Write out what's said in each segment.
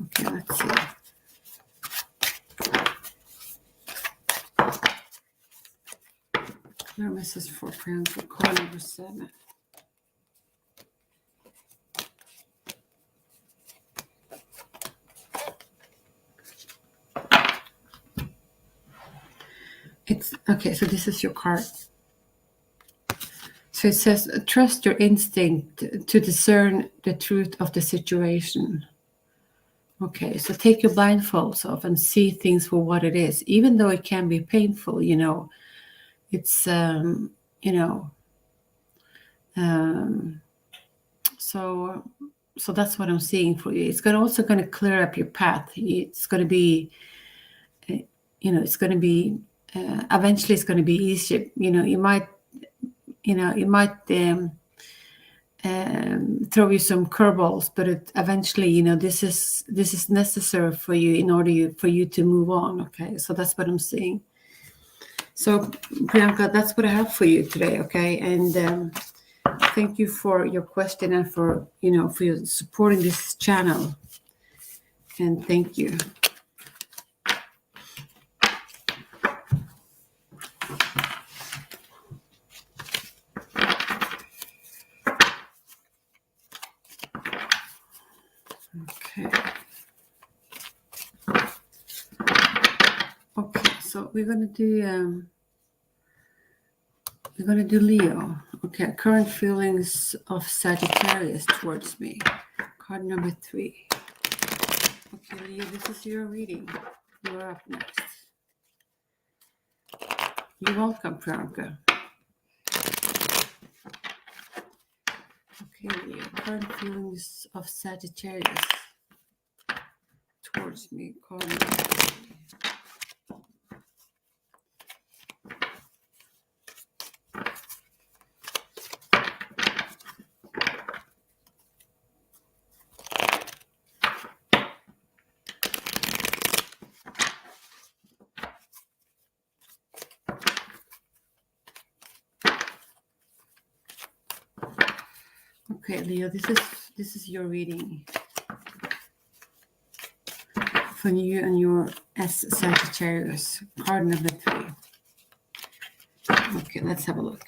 Okay, let's see. Clear message for parents for card number 7. It's okay, so this is your card. So it says, trust your instinct to discern the truth of the situation. Okay, so take your blindfolds off and see things for what it is, even though it can be painful, you know. It's, you know, so that's what I'm seeing for you. It's also going to clear up your path. It's going to be, you know, it's going to be, eventually it's going to be easier. You know, it might throw you some curveballs, but eventually, you know, this is necessary for you in order for you to move on. Okay, so that's what I'm seeing. So Priyanka, that's what I have for you today. Okay, and thank you for your question and for for your supporting this channel. And thank you. Okay, so we're gonna do Leo. Okay, current feelings of Sagittarius towards me. Card number 3. Okay, Leo, this is your reading. You're up next. You're welcome, Priyanka. Okay, Leo, current feelings of Sagittarius towards me. Card number 3. Okay, Leo, this is your reading for you and your Sagittarius. Card number 3. Okay, let's have a look.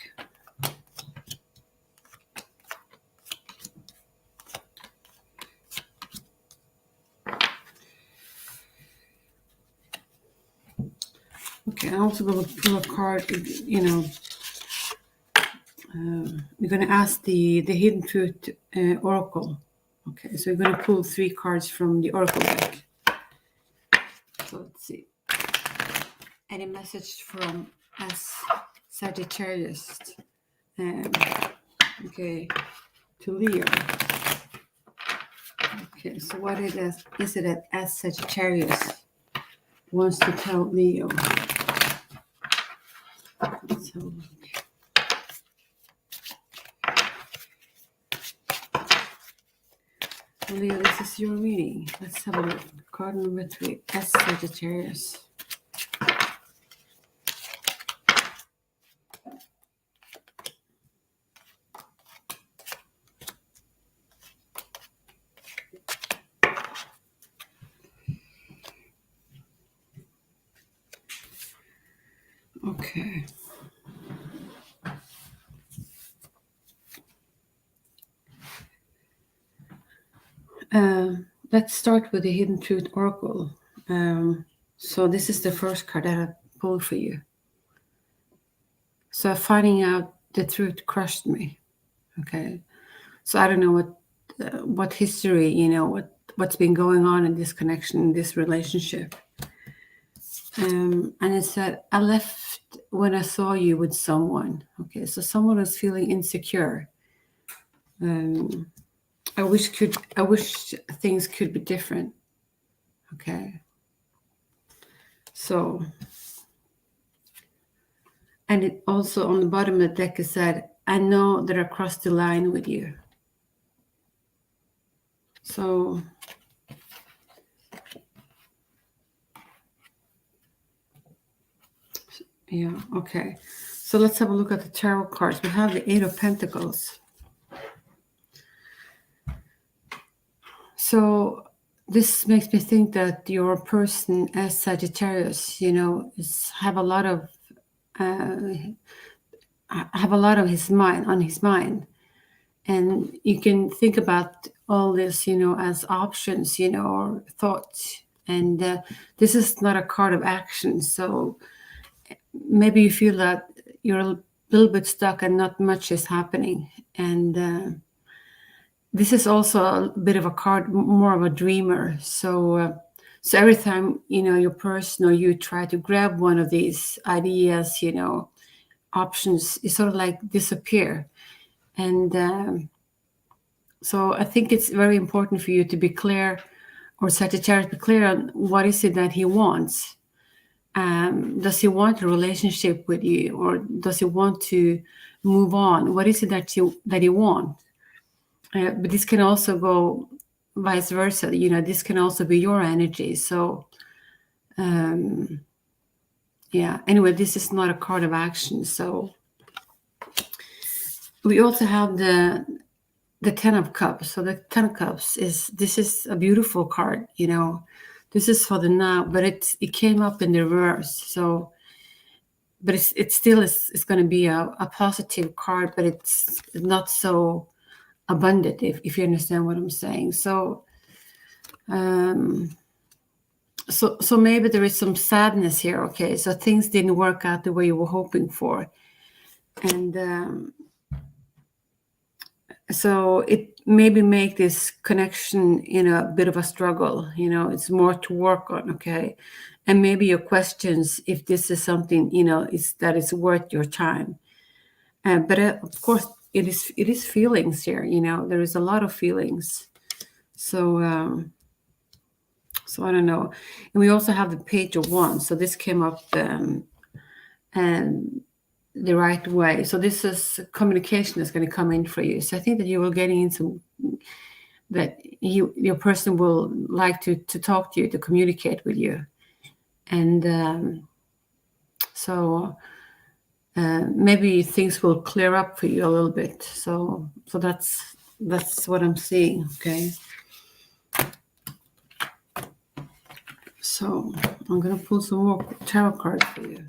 Okay, I'm also going to pull a card, we're going to ask the Hidden Truth Oracle. Okay, so we're going to pull 3 cards from the Oracle deck. So let's see. Any message from Sagittarius? Okay, to Leo. Okay, so what is it that Sagittarius wants to tell Leo? Let's have a look. Leo, this is your reading. Let's have a look. Card number 3, Sagittarius. Okay. Let's start with the Hidden Truth Oracle. So this is the first card that I pulled for you. So finding out the truth crushed me. Okay. So I don't know what history, what's been going on in this connection, in this relationship. And it said, I left when I saw you with someone. Okay. So someone was feeling insecure. I wish things could be different. Okay. So, and it also on the bottom of the deck it said, I know that I crossed the line with you. So, yeah, okay. So let's have a look at the tarot cards. We have the 8 of Pentacles. So this makes me think that your person as Sagittarius, have a lot of his mind on his mind, and you can think about all this, as options, or thoughts. And this is not a card of action, so maybe you feel that you're a little bit stuck and not much is happening. And this is also a bit of a card, more of a dreamer. So every time your person or you try to grab one of these ideas, options, you sort of like disappear. And so I think it's very important for you to be clear, or Sagittarius, be clear on what is it that he wants. Does he want a relationship with you, or does he want to move on? What is it that he wants? But this can also go vice versa. This can also be your energy. So, yeah. Anyway, this is not a card of action. So we also have the Ten of Cups. So the Ten of Cups is a beautiful card. This is for the now, but it came up in the reverse. So, but it still is going to be a positive card, but it's not so abundant, if you understand what I'm saying. So so maybe there is some sadness here. Okay, so things didn't work out the way you were hoping for, and so it maybe make this connection a bit of a struggle. It's more to work on. Okay, and maybe your questions if this is something that is worth your time. But of course it is feelings here. There is a lot of feelings. So so I don't know. And we also have the Page of Wands. So this came up and the right way. So this is communication that's going to come in for you. So I think that you will get in some, that your person will like to talk to you, to communicate with you. And so maybe things will clear up for you a little bit. So that's what I'm seeing. Okay. So I'm going to pull some more tarot cards for you.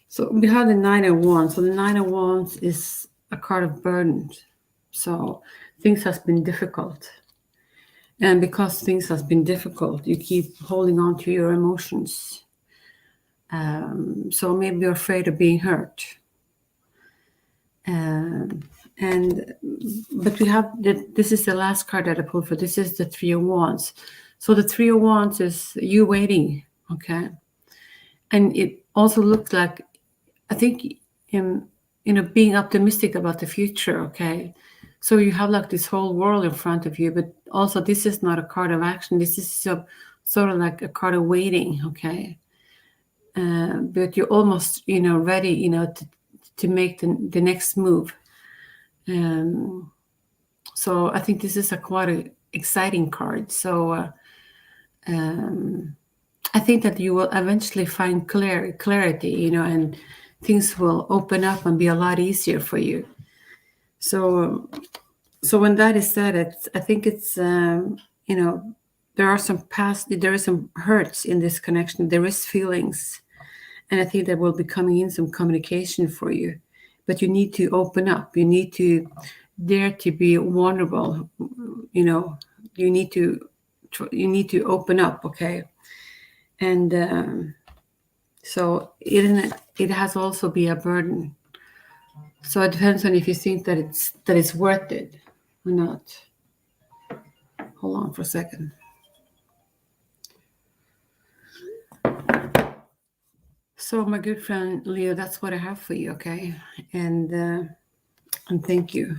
So we have the Nine of Wands. So the Nine of Wands is a card of burden. So things has been difficult. And because things has been difficult, you keep holding on to your emotions. So maybe you're afraid of being hurt. But we have this is the last card that I pulled for. This is the Three of Wands. So the Three of Wands is you waiting. Okay. And it also looks like, I think, being optimistic about the future. Okay, so you have like this whole world in front of you, but also this is not a card of action. This is sort of like a card of waiting. Okay, but you're almost ready to make the next move. So I think this is a quite exciting card. So I think that you will eventually find clarity, and things will open up and be a lot easier for you. So when that is said, I think it's there is some hurts in this connection. There is feelings, and I think there will be coming in some communication for you. But you need to open up. You need to dare to be vulnerable. You need to open up. Okay. And so it has also be a burden. So it depends on if you think that it's worth it or not. Hold on for a second. So my good friend Leo, that's what I have for you. Okay, and thank you.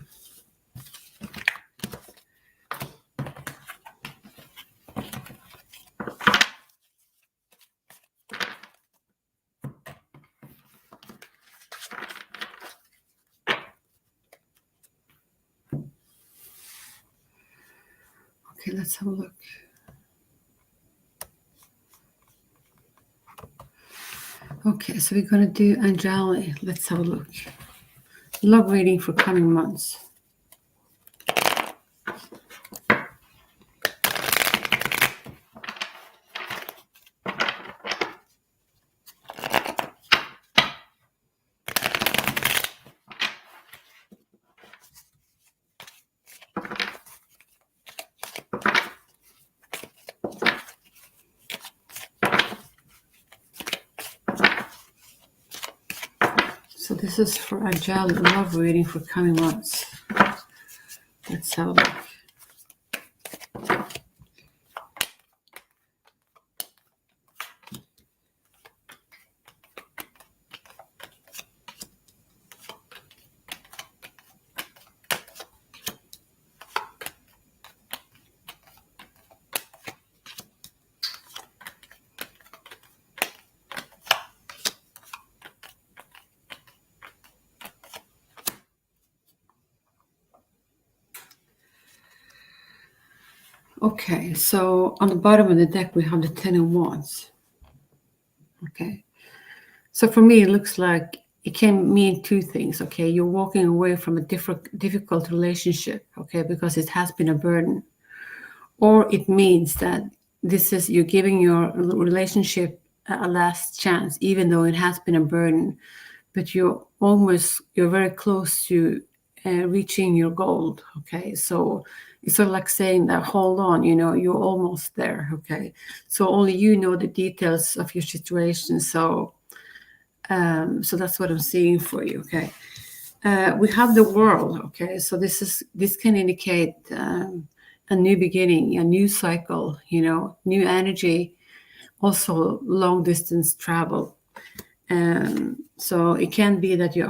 Okay, let's have a look. Okay, so we're going to do Angeli. Let's have a look. Love reading for coming months. So this is for Angeli, love reading for coming months. Let's have a look. Okay, so on the bottom of the deck, we have the 10 of Wands. Okay, so for me, it looks like it can mean two things. Okay, you're walking away from a difficult relationship, okay, because it has been a burden. Or it means that you're giving your relationship a last chance, even though it has been a burden, but you're very close to reaching your goal. Okay, so it's sort of like saying that, hold on, you're almost there. Okay, so only you know the details of your situation. So that's what I'm seeing for you. Okay, we have the World. Okay, so this can indicate a new beginning, a new cycle, new energy, also long distance travel. So it can be that you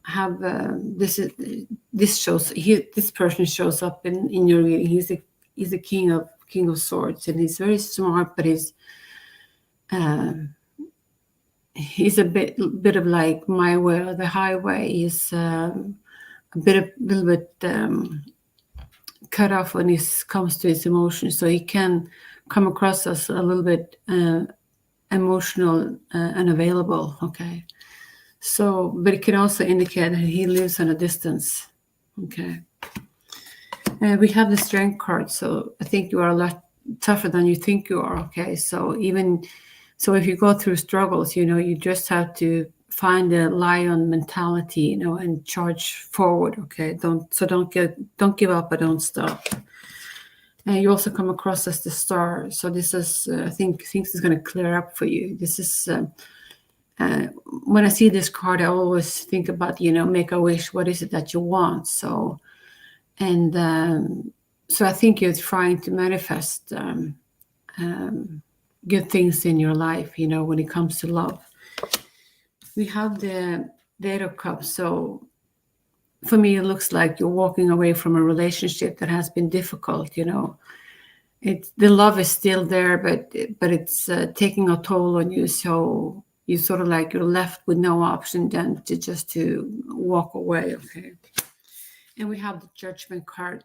have this person shows up in your reading. He's a king of swords, and he's very smart, but he's a bit of like my way or the highway. He's a little bit cut off when it comes to his emotions, so he can come across as a little bit emotional and available. Okay, so but it can also indicate that he lives on a distance. Okay, we have the Strength card, so I think you are a lot tougher than you think you are. Okay, so if you go through struggles, you just have to find the lion mentality, and charge forward. Okay, don't give up, but don't stop. And you also come across as the Star, so this is I think things is going to clear up for you. This is when I see this card, I always think about make a wish. What is it that you want? So I think you're trying to manifest good things in your life, when it comes to love. We have the Eight of Cups. So for me, it looks like you're walking away from a relationship that has been difficult. The love is still there, but it's taking a toll on you. So you sort of like you're left with no option than to walk away. Okay. And we have the Judgment card.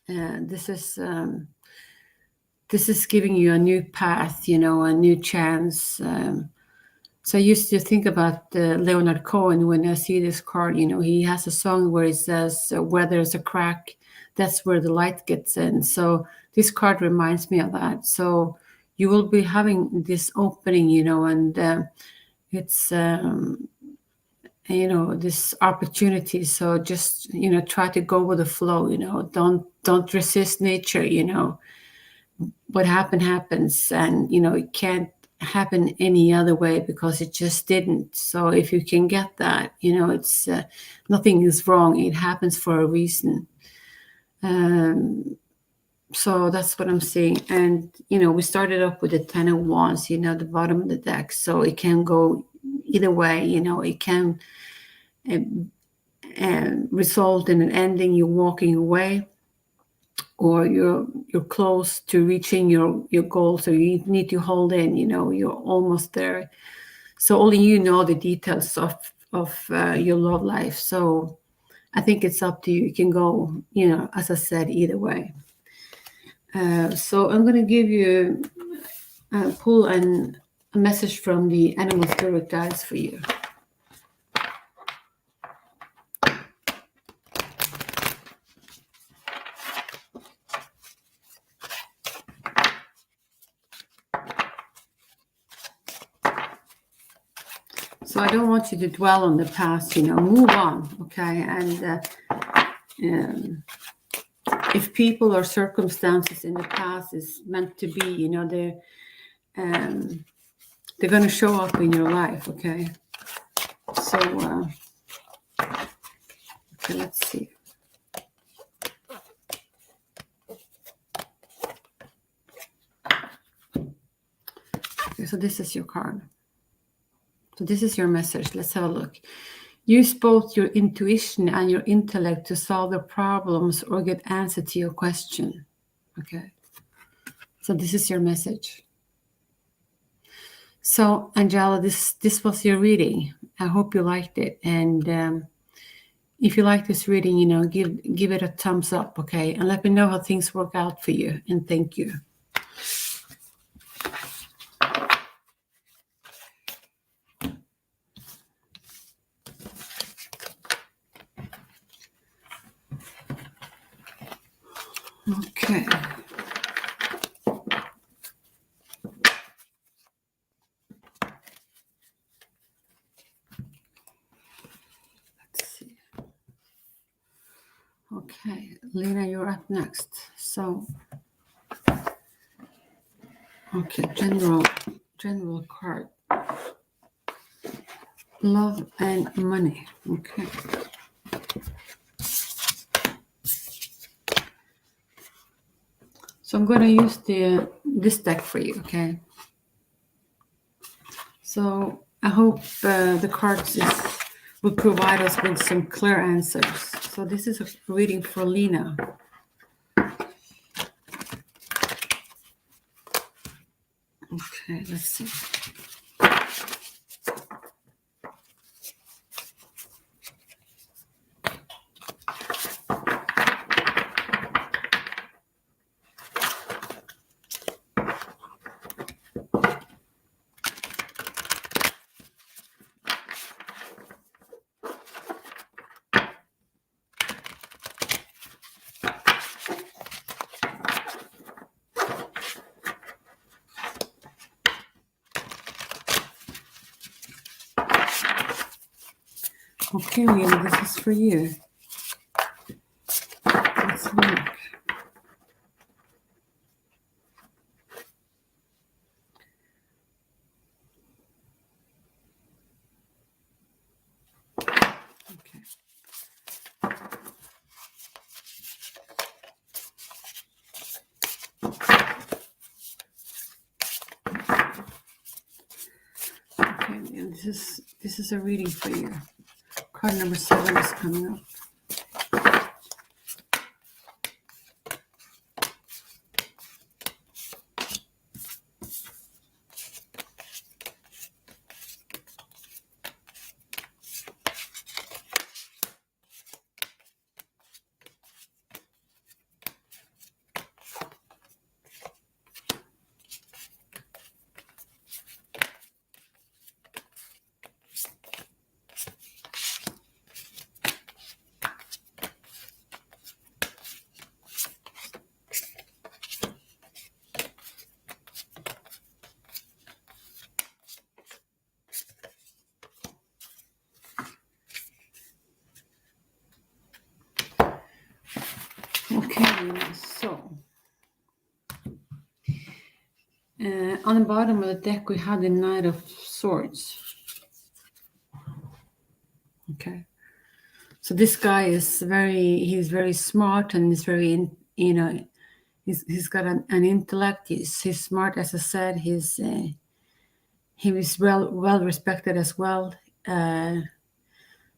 This is giving you a new path, a new chance. So I used to think about Leonard Cohen when I see this card. He has a song where it says, where there's a crack, that's where the light gets in. So this card reminds me of that. So you will be having this opening, and it's, this opportunity. So just, try to go with the flow, don't resist nature, what happens, and, it can't happen any other way because it just didn't. So if you can get that, it's nothing is wrong. It happens for a reason. So that's what I'm seeing. And we started up with the 10 of Wands, the bottom of the deck. So it can go either way. It can result in an ending, you walking away, or you're close to reaching your goal, so you need to hold in, you're almost there. So only you know the details of your love life. So I think it's up to you. You can go, as I said, either way. So I'm going to give you pull a message from the animal spirit guides for you. So I don't want you to dwell on the past, move on, okay? And if people or circumstances in the past is meant to be, they're going to show up in your life, okay? So, okay, let's see. Okay, so this is your card. So this is your message. Let's have a look. Use both your intuition and your intellect to solve the problems or get answer to your question. Okay. So this is your message. So Angela, this was your reading. I hope you liked it. And if you like this reading, give it a thumbs up, okay? And let me know how things work out for you. And thank you. Okay. Let's see. Okay, Lena, you're up next. So, okay, general card. Love and money. Okay. So I'm going to use this deck for you, okay? So I hope the cards will provide us with some clear answers. So this is a reading for Lena. Okay, let's see. Okay, Lena, this is for you. Let's look. Okay. Okay, Lena, this is a reading for you. Card number 7 is coming up. Okay, so on the bottom of the deck we have the Knight of Swords. Okay, so this guy is he's very smart and he's very, he's got an intellect. He's smart, as I said. He was well respected as well.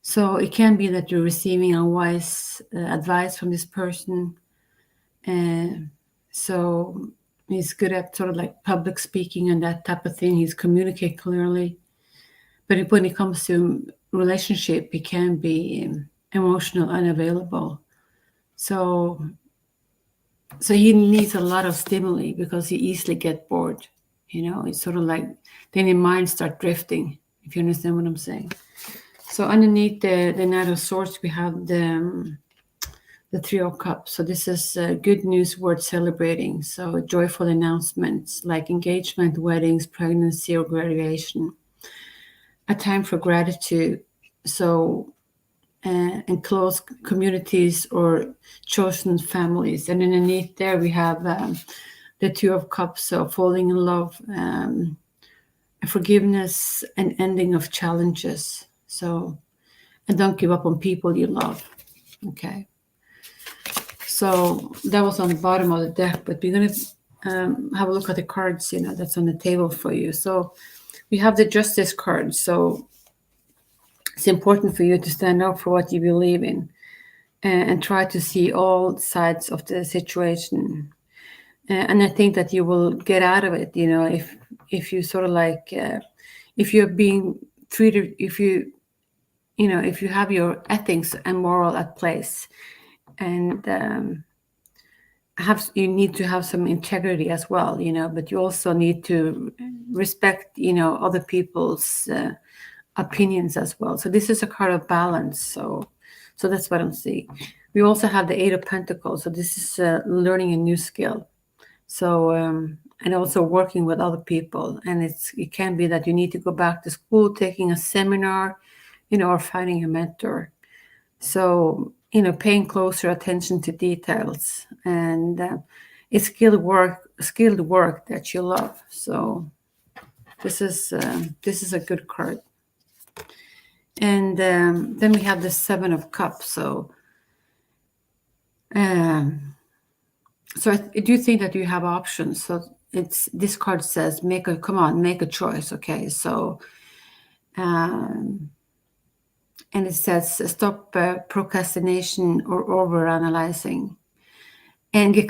So it can be that you're receiving unwise advice from this person. So he's good at sort of like public speaking and that type of thing. He's communicate clearly. But when it comes to relationship, he can be emotional, unavailable. So So he needs a lot of stimuli because he easily get bored. It's sort of like then your mind start drifting, if you understand what I'm saying. So underneath the Knight of Swords, we have the Three of Cups. So this is good news worth celebrating. So joyful announcements like engagement, weddings, pregnancy, or graduation. A time for gratitude. So and close communities or chosen families. And underneath there we have the Two of Cups. So falling in love, forgiveness, and ending of challenges. So and don't give up on people you love. Okay. So that was on the bottom of the deck, but we're going to have a look at the cards, that's on the table for you. So we have the Justice card. So it's important for you to stand up for what you believe in and try to see all sides of the situation. And I think that you will get out of it, if you sort of like, if you're being treated, if you have your ethics and moral at place, and you need to have some integrity as well, but you also need to respect, other people's opinions as well. So this is a card of balance. So that's what I'm seeing. We also have the Eight of Pentacles. So this is learning a new skill. So and also working with other people. And it can be that you need to go back to school, taking a seminar, or finding a mentor. So paying closer attention to details, and it's skilled work that you love. So this is a good card. And then we have the Seven of Cups. So so I do think that you have options. So this card says make a choice. Okay. So and it says stop procrastination or over analyzing, and get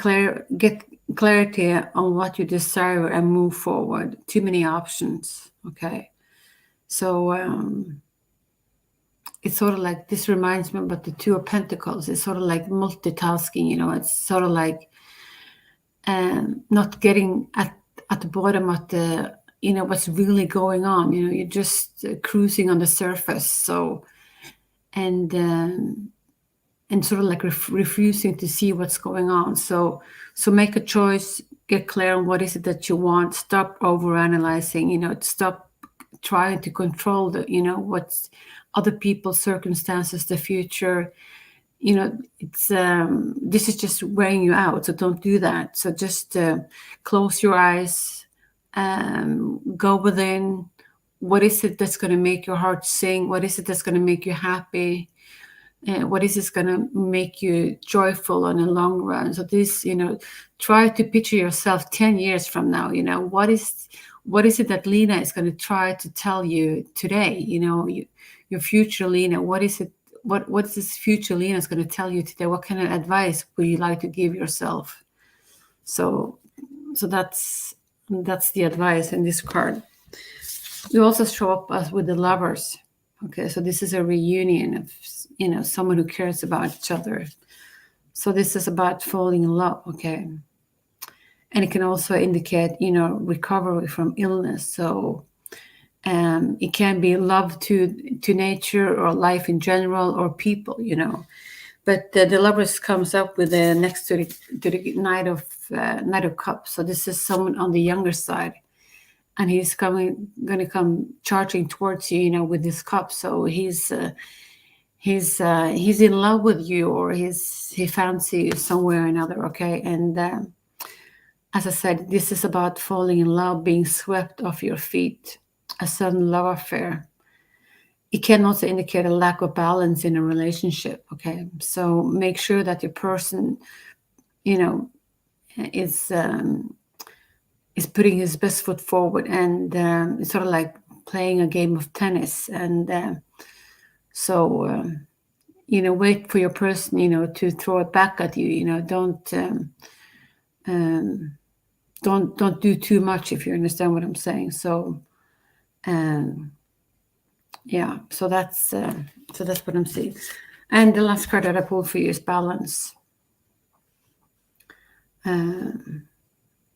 clarity on what you desire and move forward. Too many options. Okay. So it's sort of like, this reminds me about the Two of Pentacles. It's sort of like multitasking, it's sort of like not getting at the bottom of the, what's really going on. You're just cruising on the surface. So, and sort of like refusing to see what's going on. So make a choice, get clear on what is it that you want, stop over analyzing, stop trying to control what's other people's circumstances, the future. It's this is just wearing you out. So don't do that. So just close your eyes, go within. What is it that's going to make your heart sing? What is it that's going to make you happy? What is this going to make you joyful in the long run? So this, try to picture yourself 10 years from now. What is it that Lena is going to try to tell you today? Your future Lena. What is it? What is this future Lena is going to tell you today? What kind of advice would you like to give yourself? So that's the advice in this card. You also show up as with the Lovers. Okay, so this is a reunion of someone who cares about each other. So this is about falling in love. Okay, and it can also indicate recovery from illness. So it can be love to nature or life in general or people, But the Lovers comes up with the next to the Knight of Cups. So this is someone on the younger side, and he's going to come charging towards you, with this cup. So he's in love with you, or he fancies you somewhere or another. Okay, and as I said, this is about falling in love, being swept off your feet, a sudden love affair. It can also indicate a lack of balance in a relationship. Okay, so make sure that your person, is putting his best foot forward, and it's sort of like playing a game of tennis. And so wait for your person, to throw it back at you. Don't do too much, if you understand what I'm saying. So yeah, so that's what I'm seeing. And the last card that I pulled for you is Balance.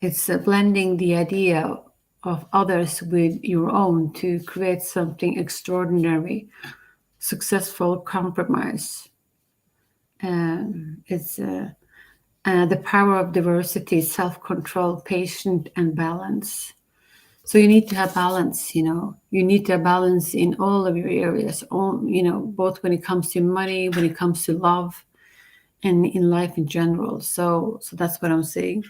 It's blending the idea of others with your own to create something extraordinary, successful compromise. It's the power of diversity, self-control, patience, and balance. So you need to have balance, you need to have balance in all of your areas, both when it comes to money, when it comes to love, and in life in general. So that's what I'm saying.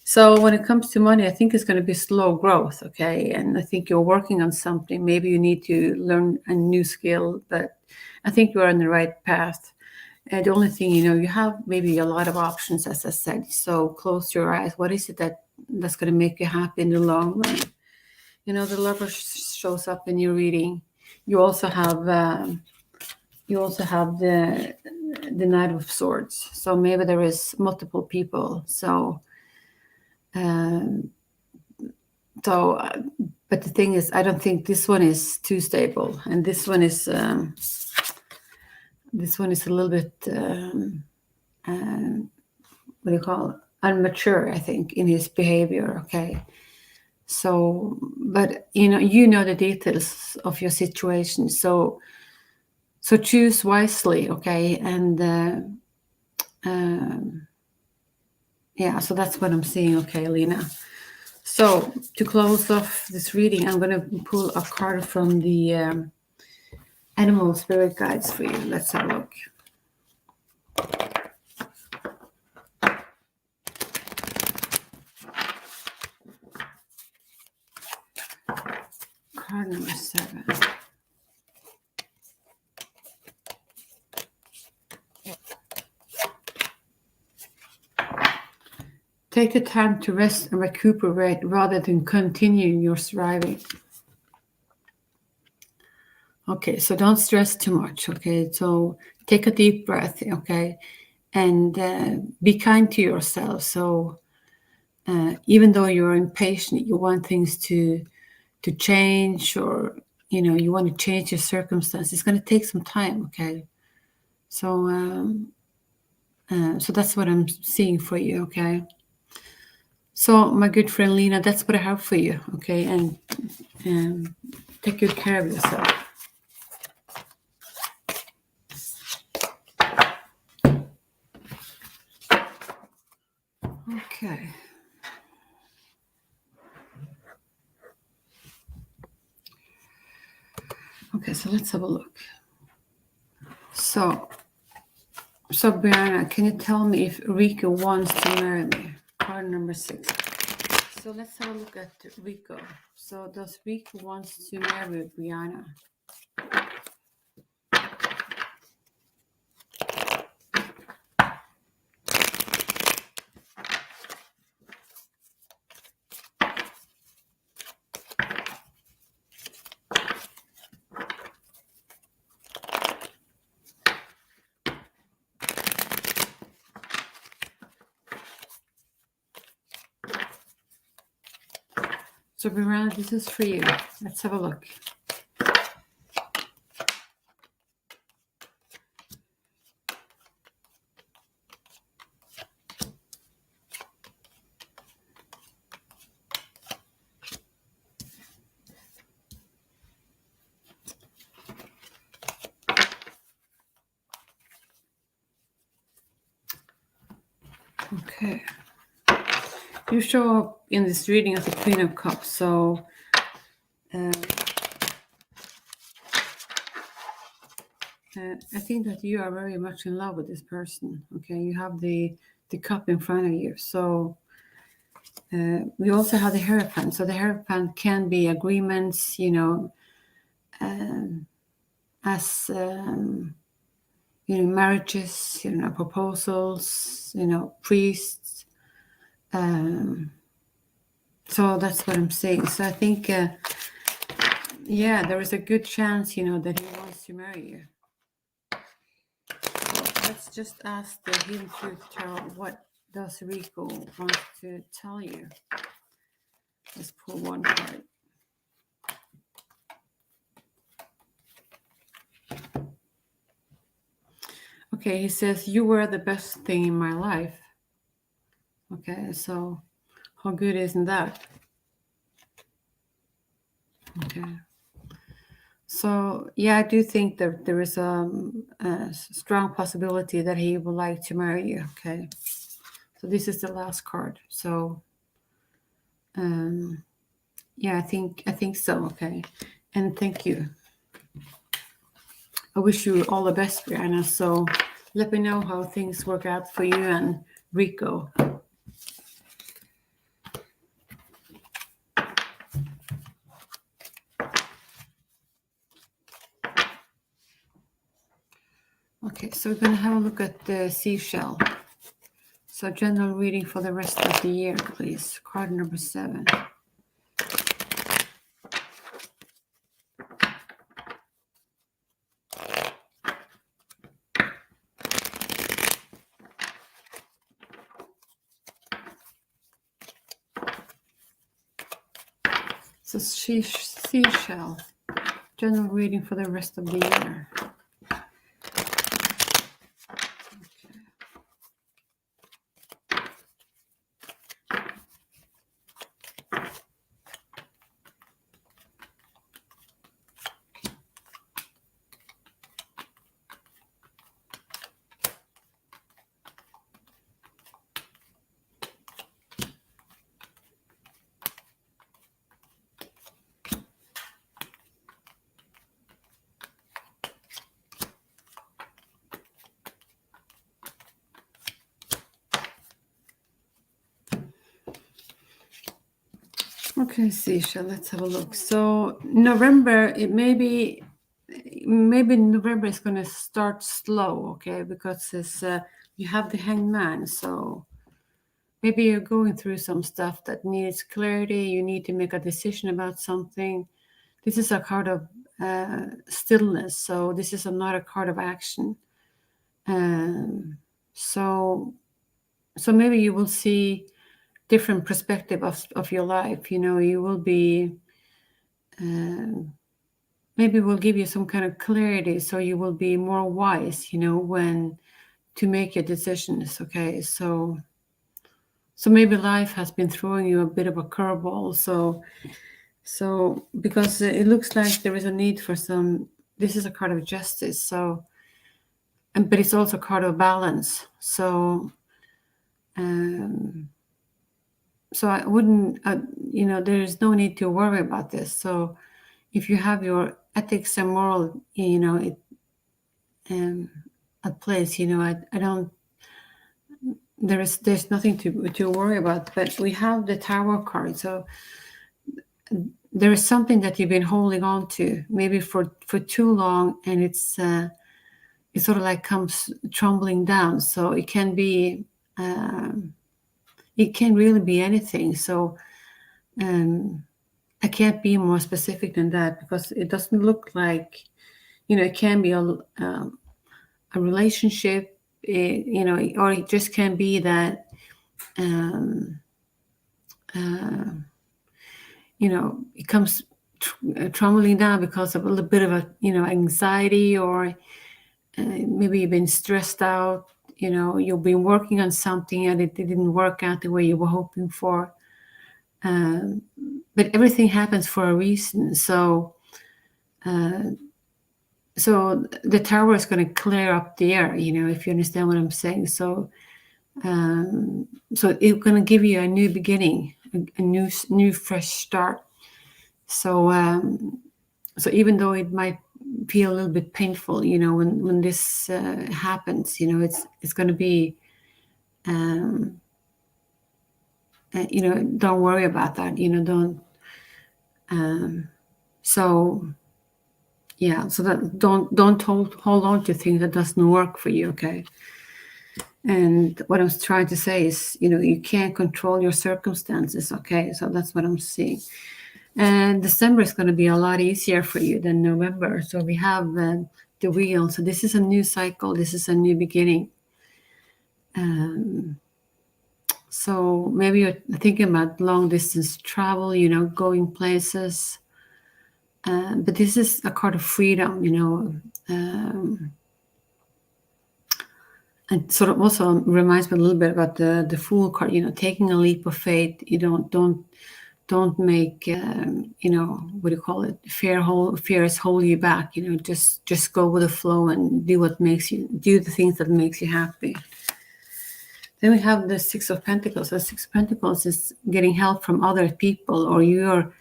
So when it comes to money, I think it's going to be slow growth, okay? And I think you're working on something. Maybe you need to learn a new skill, but I think you are on the right path. And the only thing, you have maybe a lot of options, as I said. So close your eyes. What is it that's going to make you happy in the long run? The lover shows up in your reading. You also have the Knight of Swords. So maybe there is multiple people. But the thing is, I don't think this one is too stable, and this one is a little bit what do you call it? Unmature, I think, in his behavior. Okay, so but you know the details of your situation, so choose wisely, okay, and yeah, so that's what I'm seeing, okay, Lena. So to close off this reading, I'm going to pull a card from the Animal Spirit Guides for you. Let's have a look. Card number 7. Take the time to rest and recuperate rather than continuing your striving. Okay, so don't stress too much, okay? So take a deep breath, okay? And be kind to yourself. So even though you're impatient, you want things to change, or, you want to change your circumstances. It's going to take some time, okay? So, so that's what I'm seeing for you, okay? So, my good friend Lena, that's what I have for you, okay? And take good care of yourself. Okay. Okay, so let's have a look. So Brianna, can you tell me if Rico wants to marry me? Card number 6. So let's have a look at Rico. So does Rico wants to marry Brianna? So Brianna, this is for you. Let's have a look. Okay. You show up in this reading as the Queen of Cups. So I think that you are very much in love with this person. Okay, you have the cup in front of you. So we also have the Hierophant. So the Hierophant can be agreements, as marriages, proposals, priests. So that's what I'm saying. So I think, there is a good chance, that he wants to marry you. Let's just ask the Hidden Truth Tarot, what does Rico want to tell you? Let's pull one card. Okay, he says, you were the best thing in my life. Okay, so how good isn't that? Okay. So yeah, I do think that there is a strong possibility that he would like to marry you. Okay. So this is the last card. So yeah, I think so. Okay. And thank you. I wish you all the best, Brianna. So let me know how things work out for you and Rico. Okay, so we're going to have a look at the seashell. So general reading for the rest of the year, please. Card number 7. So seashell. General reading for the rest of the year. Okay, seashell, let's have a look. So November, maybe November is going to start slow, okay, because it's you have the hangman. So maybe you're going through some stuff that needs clarity. You need to make a decision about something. This is a card of stillness, so this is not a card of action. So maybe you will see different perspective of your life. You know, you will be maybe will give you some kind of clarity, so you will be more wise, you know, when to make your decisions. Okay, so maybe life has been throwing you a bit of a curveball. So because it looks like there is a need for some. This is a card of justice. So, but it's also a card of balance. So I wouldn't, you know, there is no need to worry about this. So if you have your ethics and moral, you know, at place, you know, I don't, there's nothing to worry about. But we have the Tower card. So there is something that you've been holding on to maybe for too long, and it sort of like comes tumbling down. So it can be, it can really be anything. So I can't be more specific than that, because it doesn't look like, you know, it can be a relationship, you know, or it just can be that, you know, it comes tumbling down because of a little bit of a, you know, anxiety, or maybe you've been stressed out, you know, you've been working on something and it didn't work out the way you were hoping for. But everything happens for a reason. So the Tower is going to clear up the air, you know, if you understand what I'm saying. So it's going to give you a new beginning, a new fresh start. So so even though it might feel a little bit painful, you know, when this happens, you know, it's going to be, you know, don't worry about that, you know, don't. So yeah, so that don't hold on to things that doesn't work for you, okay? And what I was trying to say is, you know, you can't control your circumstances, okay? So that's what I'm seeing. And December is going to be a lot easier for you than November. So we have the wheel. So this is a new cycle. This is a new beginning. So maybe you're thinking about long distance travel, you know, going places. But this is a card of freedom, you know. And sort of also reminds me a little bit about the Fool card. Taking a leap of faith. You don't make what do you call it? Fears hold you back. Just go with the flow and do the things that makes you happy. Then we have the Six of Pentacles. The Six of Pentacles is getting help from other people, or you are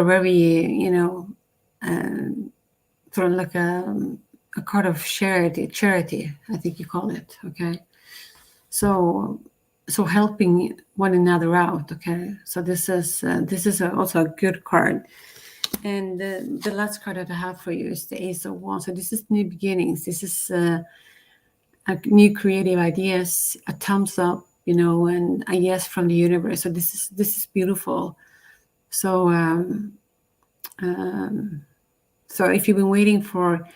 very, sort of like a card of charity, I think you call it. Okay. So helping one another out. Okay. So this is also a good card. And the last card that I have for you is the Ace of Wands. So this is new beginnings. This is a new creative ideas, a thumbs up, and a yes from the universe. So this is beautiful. So so if you've been waiting for,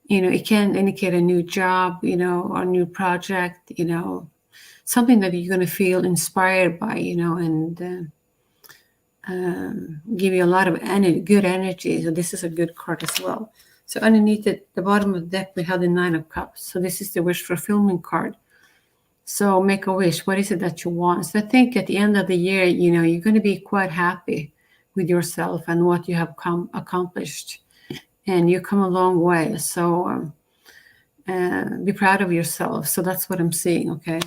it can indicate a new job, or a new project, something that you're going to feel inspired by, and give you a lot of good energy. So this is a good card as well. So underneath it, the bottom of the deck, we have the Nine of Cups. So this is the wish fulfillment card. So make a wish. What is it that you want? So I think at the end of the year, you're going to be quite happy with yourself and what you have accomplished. And you come a long way. So be proud of yourself. So that's what I'm seeing, okay?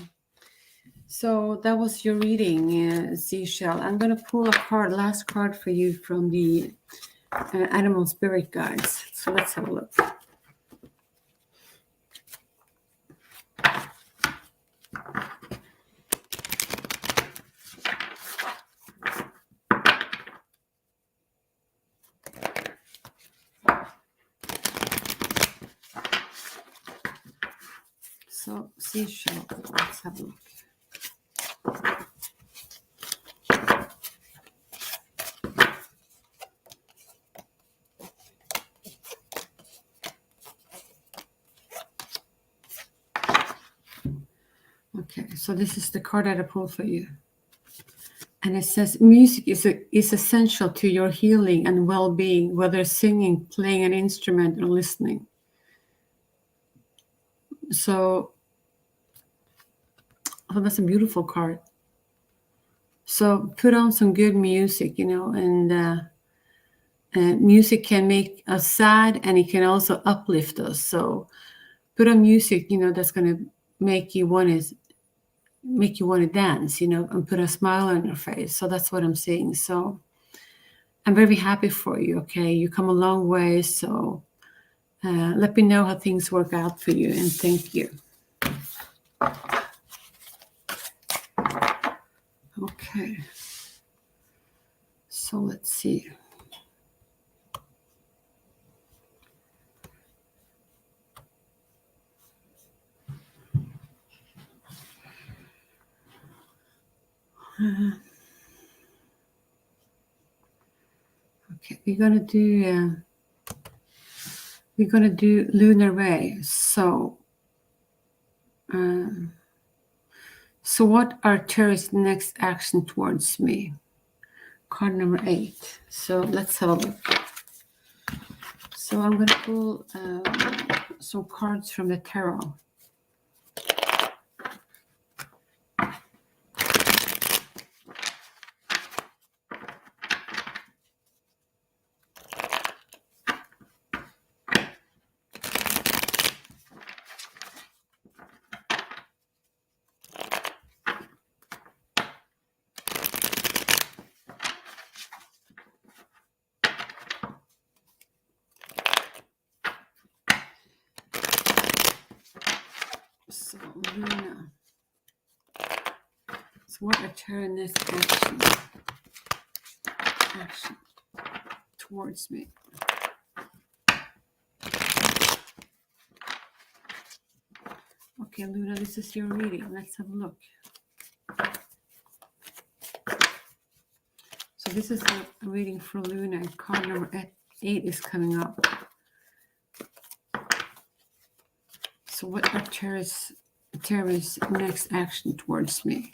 So that was your reading, Seashell. I'm going to pull a last card for you from the Animal Spirit Guides. So let's have a look. So, Seashell, let's have a look. Okay, so this is the card that I pulled for you. And it says, music is essential to your healing and well-being, whether singing, playing an instrument, or listening. So that's a beautiful card. So put on some good music, and music can make us sad, and it can also uplift us. So put on music, that's going to make you want to dance, and put a smile on your face. So that's what I'm saying. So I'm very happy for you. Okay. You come a long way. So let me know how things work out for you, and thank you. Okay. So let's see. Okay, we're gonna do Lunar Ray. So what are Terry's next action towards me? Card number 8. So let's have a look. So I'm gonna pull some cards from the tarot. So Luna. So what are Terry's next action towards me? Okay, Luna, this is your reading. Let's have a look. So this is a reading for Luna. Card number 8 is coming up. So what are Terry's next action towards me?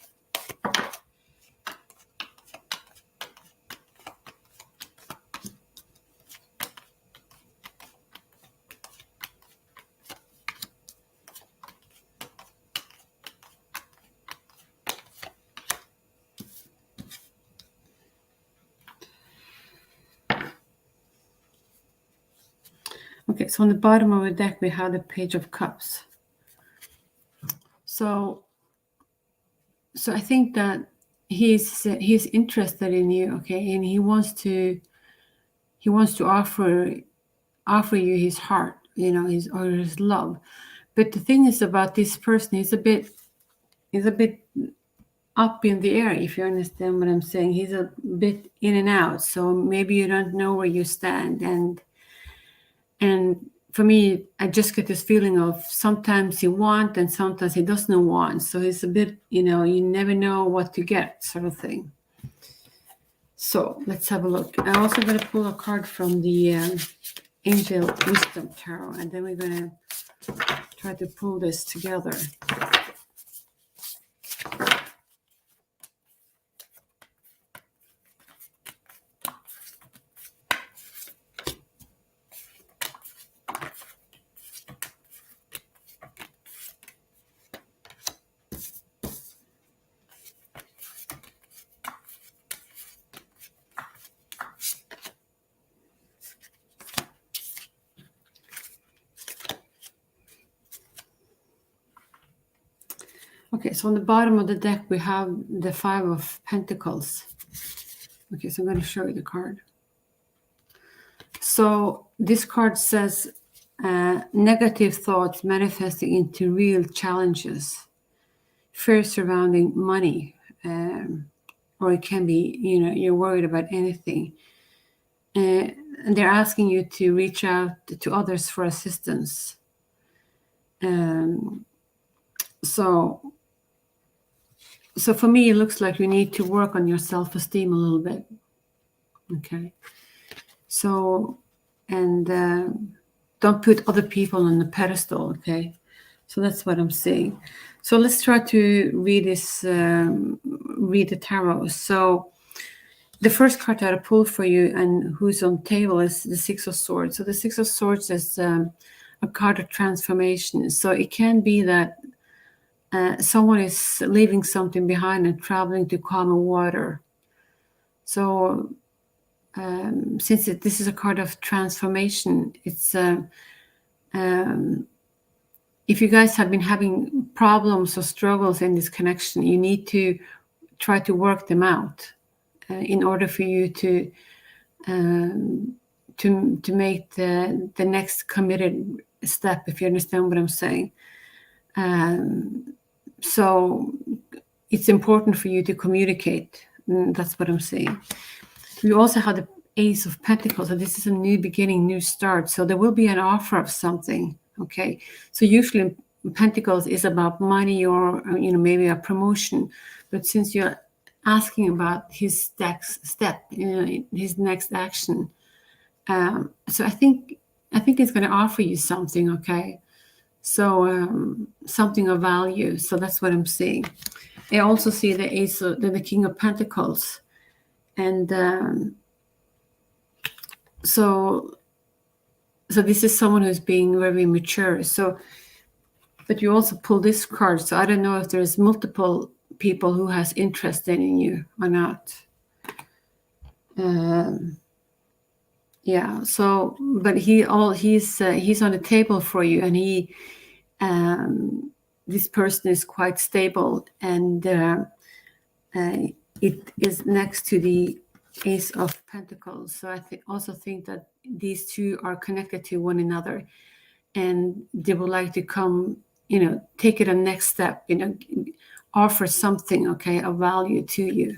Okay, so on the bottom of the deck, we have the Page of Cups. So I think that he's interested in you, okay, and he wants to offer you his heart, his love. But the thing is about this person, he's a bit up in the air, if you understand what I'm saying. He's a bit in and out, so maybe you don't know where you stand. And for me, I just get this feeling of sometimes he wants and sometimes he doesn't want. So it's a bit, you never know what to get, sort of thing. So let's have a look. I'm also going to pull a card from the Angel Wisdom Tarot, and then we're going to try to pull this together. Okay, so on the bottom of the deck, we have the Five of Pentacles. Okay, so I'm going to show you the card. So this card says negative thoughts manifesting into real challenges, fear surrounding money, or it can be, you're worried about anything. And they're asking you to reach out to others for assistance. So for me, it looks like you need to work on your self-esteem a little bit. Okay. So, and don't put other people on the pedestal. Okay. So that's what I'm saying. So let's try to read this, read the tarot. So the first card that I pulled for you and who's on the table is the Six of Swords. So the Six of Swords is a card of transformation. So it can be that someone is leaving something behind and traveling to calmer water. So since this is a card of transformation, it's if you guys have been having problems or struggles in this connection, you need to try to work them out in order for you to make the next committed step, if you understand what I'm saying. So it's important for you to communicate. That's what I'm saying. We also have the Ace of Pentacles. So this is a new beginning, new start. So there will be an offer of something. Okay. So usually Pentacles is about money or, maybe a promotion. But since you're asking about his next step, his next action. So I think it's going to offer you something. Okay. So something of value. So that's what I'm seeing. I also see the Ace of the King of Pentacles. And so this is someone who's being very mature. So, but you also pull this card. So I don't know if there's multiple people who has interest in you or not. Yeah. So, but he's on the table for you, and this person is quite stable, and it is next to the Ace of Pentacles. So I also think that these two are connected to one another, and they would like to come, take it a next step, offer something, okay, of value to you.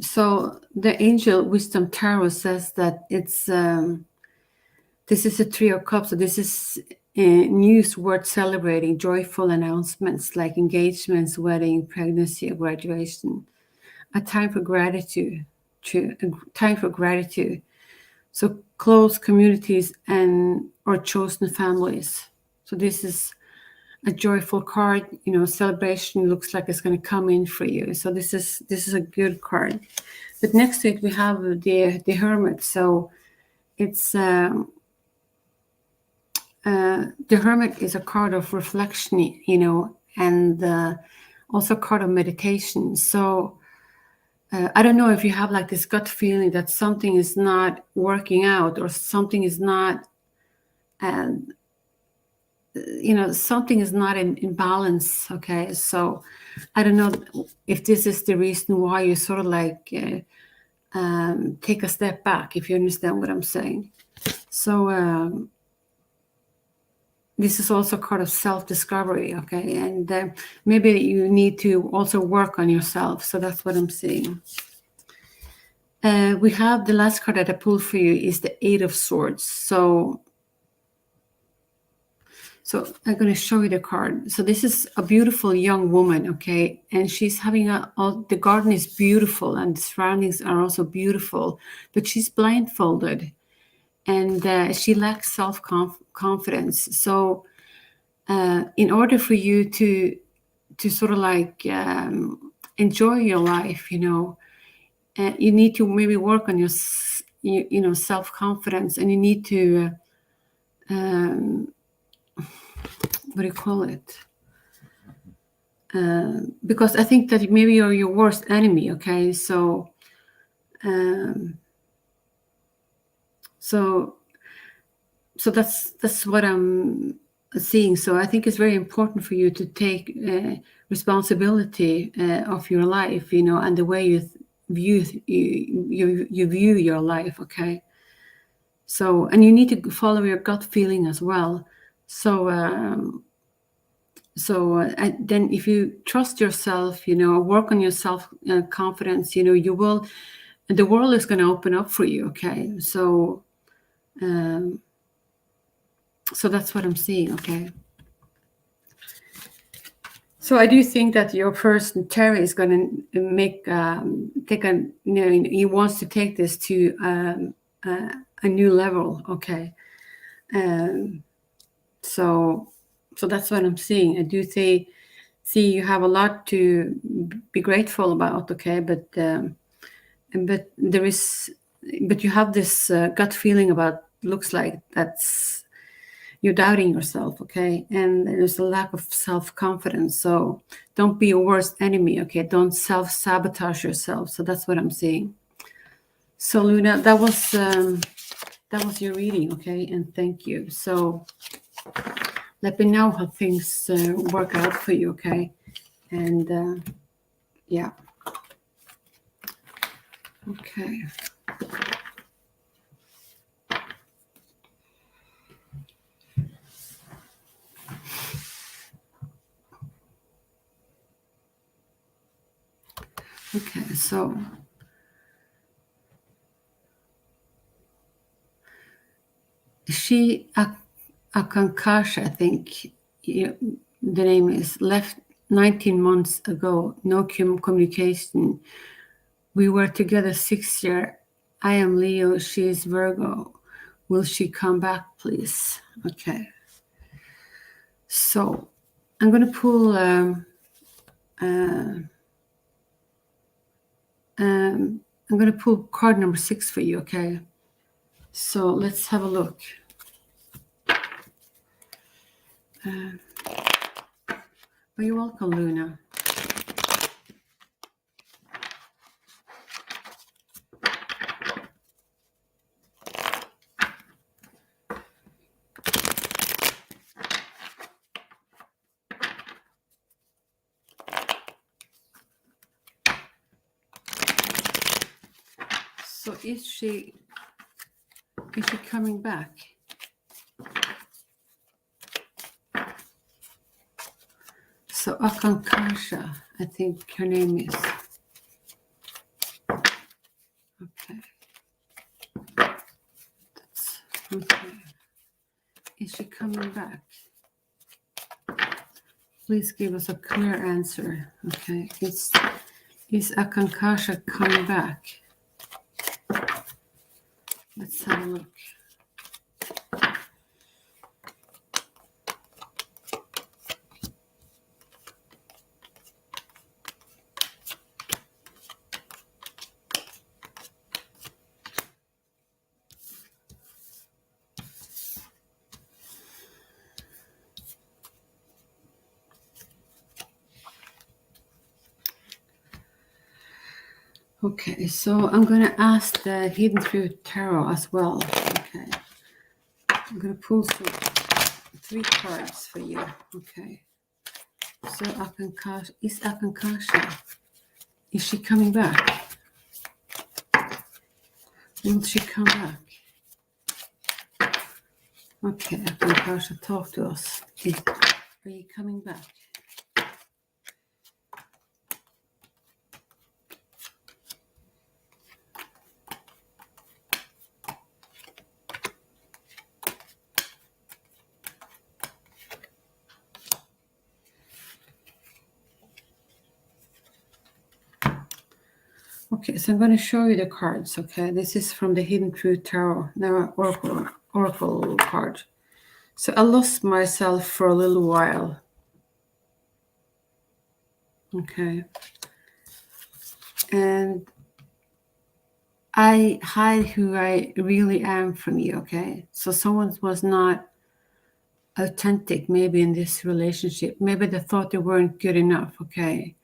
So the Angel Wisdom Tarot says that it's this is a Three of Cups. So this is news worth celebrating, joyful announcements like engagements, wedding, pregnancy, or graduation. A time for gratitude. So close communities or chosen families. So this is a joyful card. Celebration looks like it's going to come in for you. So this is a good card. But next to it we have the Hermit. So it's the Hermit is a card of reflection, and also a card of meditation. So I don't know if you have like this gut feeling that something is not working out, or something is not, something is not in balance. Okay, so I don't know if this is the reason why you sort of like take a step back, if you understand what I'm saying. So this is also kind of self-discovery, okay? And maybe you need to also work on yourself. So that's what I'm seeing. We have the last card that I pulled for you is the Eight of Swords. So I'm going to show you the card. So this is a beautiful young woman, okay? And she's having the garden is beautiful and the surroundings are also beautiful, but she's blindfolded and she lacks self-confidence. So in order for you to sort of like enjoy your life, you need to maybe work on your self-confidence, and you need to what do you call it? Because I think that maybe you're your worst enemy. Okay, so that's what I'm seeing. So I think it's very important for you to take responsibility of your life, and the way you view your life. Okay, so, and you need to follow your gut feeling as well. So then if you trust yourself, work on your self confidence, you will, the world is going to open up for you. Okay, so that's what I'm seeing. Okay, so I do think that your person Terry is going to make he wants to take this to a new level. Okay, so that's what I'm seeing. I do see you have a lot to be grateful about. Okay, but there is, but you have this gut feeling about, looks like that's, you're doubting yourself. Okay, and there's a lack of self-confidence. So don't be your worst enemy. Okay, don't self-sabotage yourself. So that's what I'm seeing. So Luna, that was your reading. Okay, and thank you. So let me know how things work out for you. Okay, and yeah. Okay. Okay, so she Akankasha, I think the name is, left 19 months ago. No communication. We were together 6 years. I am Leo. She is Virgo. Will she come back, please? Okay. So I'm going to pull. I'm going to pull card number 6 for you. Okay. So let's have a look. You're welcome, Luna. So is she coming back? So Akankasha, I think her name is. Okay. Okay. Is she coming back? Please give us a clear answer. Okay. Is Akankasha coming back? Let's have a look. Okay, so I'm going to ask the Hidden Truth Tarot as well. Okay, I'm going to pull some 3 cards for you. Okay, so Akankasha, is she coming back? Will she come back? Okay, Akankasha, talk to us. Are you coming back? Okay, so I'm going to show you the cards, okay? This is from the Hidden Truth Tarot, now Oracle card. So I lost myself for a little while. Okay. And I hide who I really am from you, okay? So someone was not authentic maybe in this relationship. Maybe they thought they weren't good enough, okay?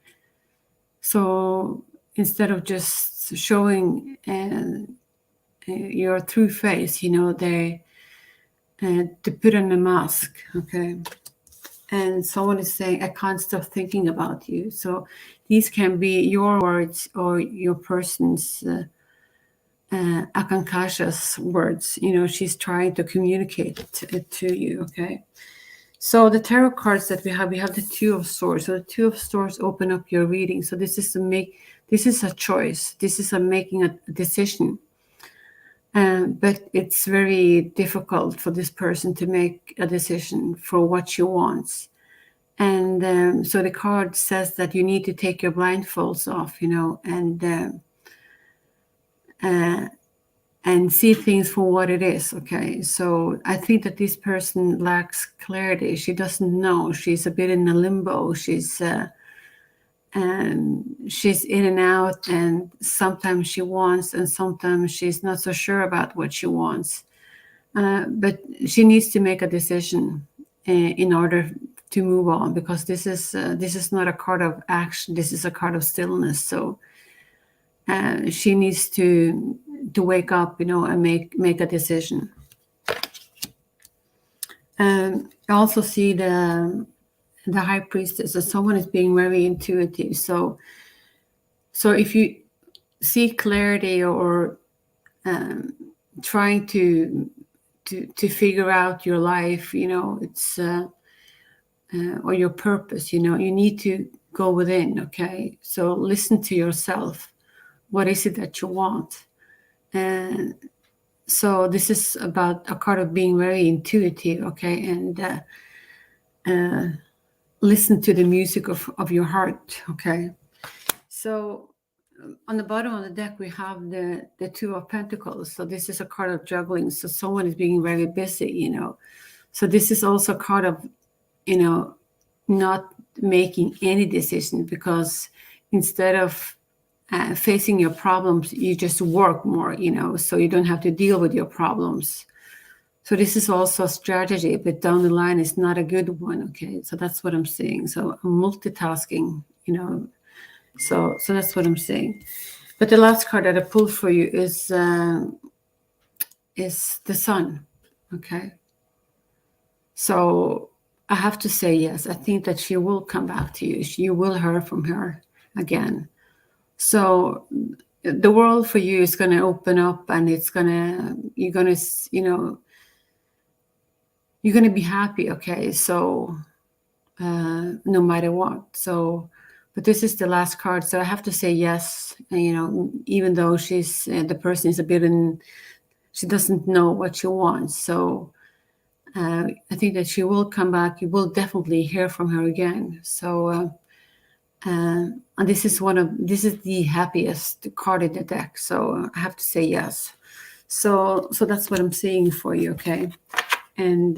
So instead of just showing your true face, they put on a mask, okay? And someone is saying, I can't stop thinking about you. So these can be your words or your person's Akankasha's words. She's trying to communicate it to you, okay? So the tarot cards that we have the Two of Swords. So the Two of Swords open up your reading. So this is a choice. This is making a decision. But it's very difficult for this person to make a decision for what she wants. And so the card says that you need to take your blindfolds off, and see things for what it is. Okay, so I think that this person lacks clarity. She doesn't know. She's a bit in a limbo. She's in and out, and sometimes she wants, and sometimes she's not so sure about what she wants. But she needs to make a decision in order to move on, because this is not a card of action. This is a card of stillness. So she needs to wake up, and make a decision. I also see the High Priestess. So someone is being very intuitive. So if you see clarity or trying to figure out your life, it's or your purpose, you need to go within. Okay, so listen to yourself. What is it that you want? And so this is about a card of being very intuitive, okay, and listen to the music of your heart, okay. So on the bottom of the deck, we have the Two of Pentacles. So this is a card of juggling. So someone is being very busy, So this is also a card of, not making any decision, because instead of facing your problems, you just work more, so you don't have to deal with your problems. So this is also a strategy, but down the line is not a good one, okay? So that's what I'm saying. So I'm multitasking, so that's what I'm saying. But the last card that I pulled for you is the Sun, okay? So I have to say yes. I think that she will come back to you. You will hear from her again. So the world for you is going to open up, and you're going to be happy, okay? So no matter what. So, but this is the last card, so I have to say yes. Even though she's the person is a bit she doesn't know what she wants. So I think that she will come back. You will definitely hear from her again. So and this is the happiest card in the deck. So I have to say yes. So that's what I'm saying for you, okay? And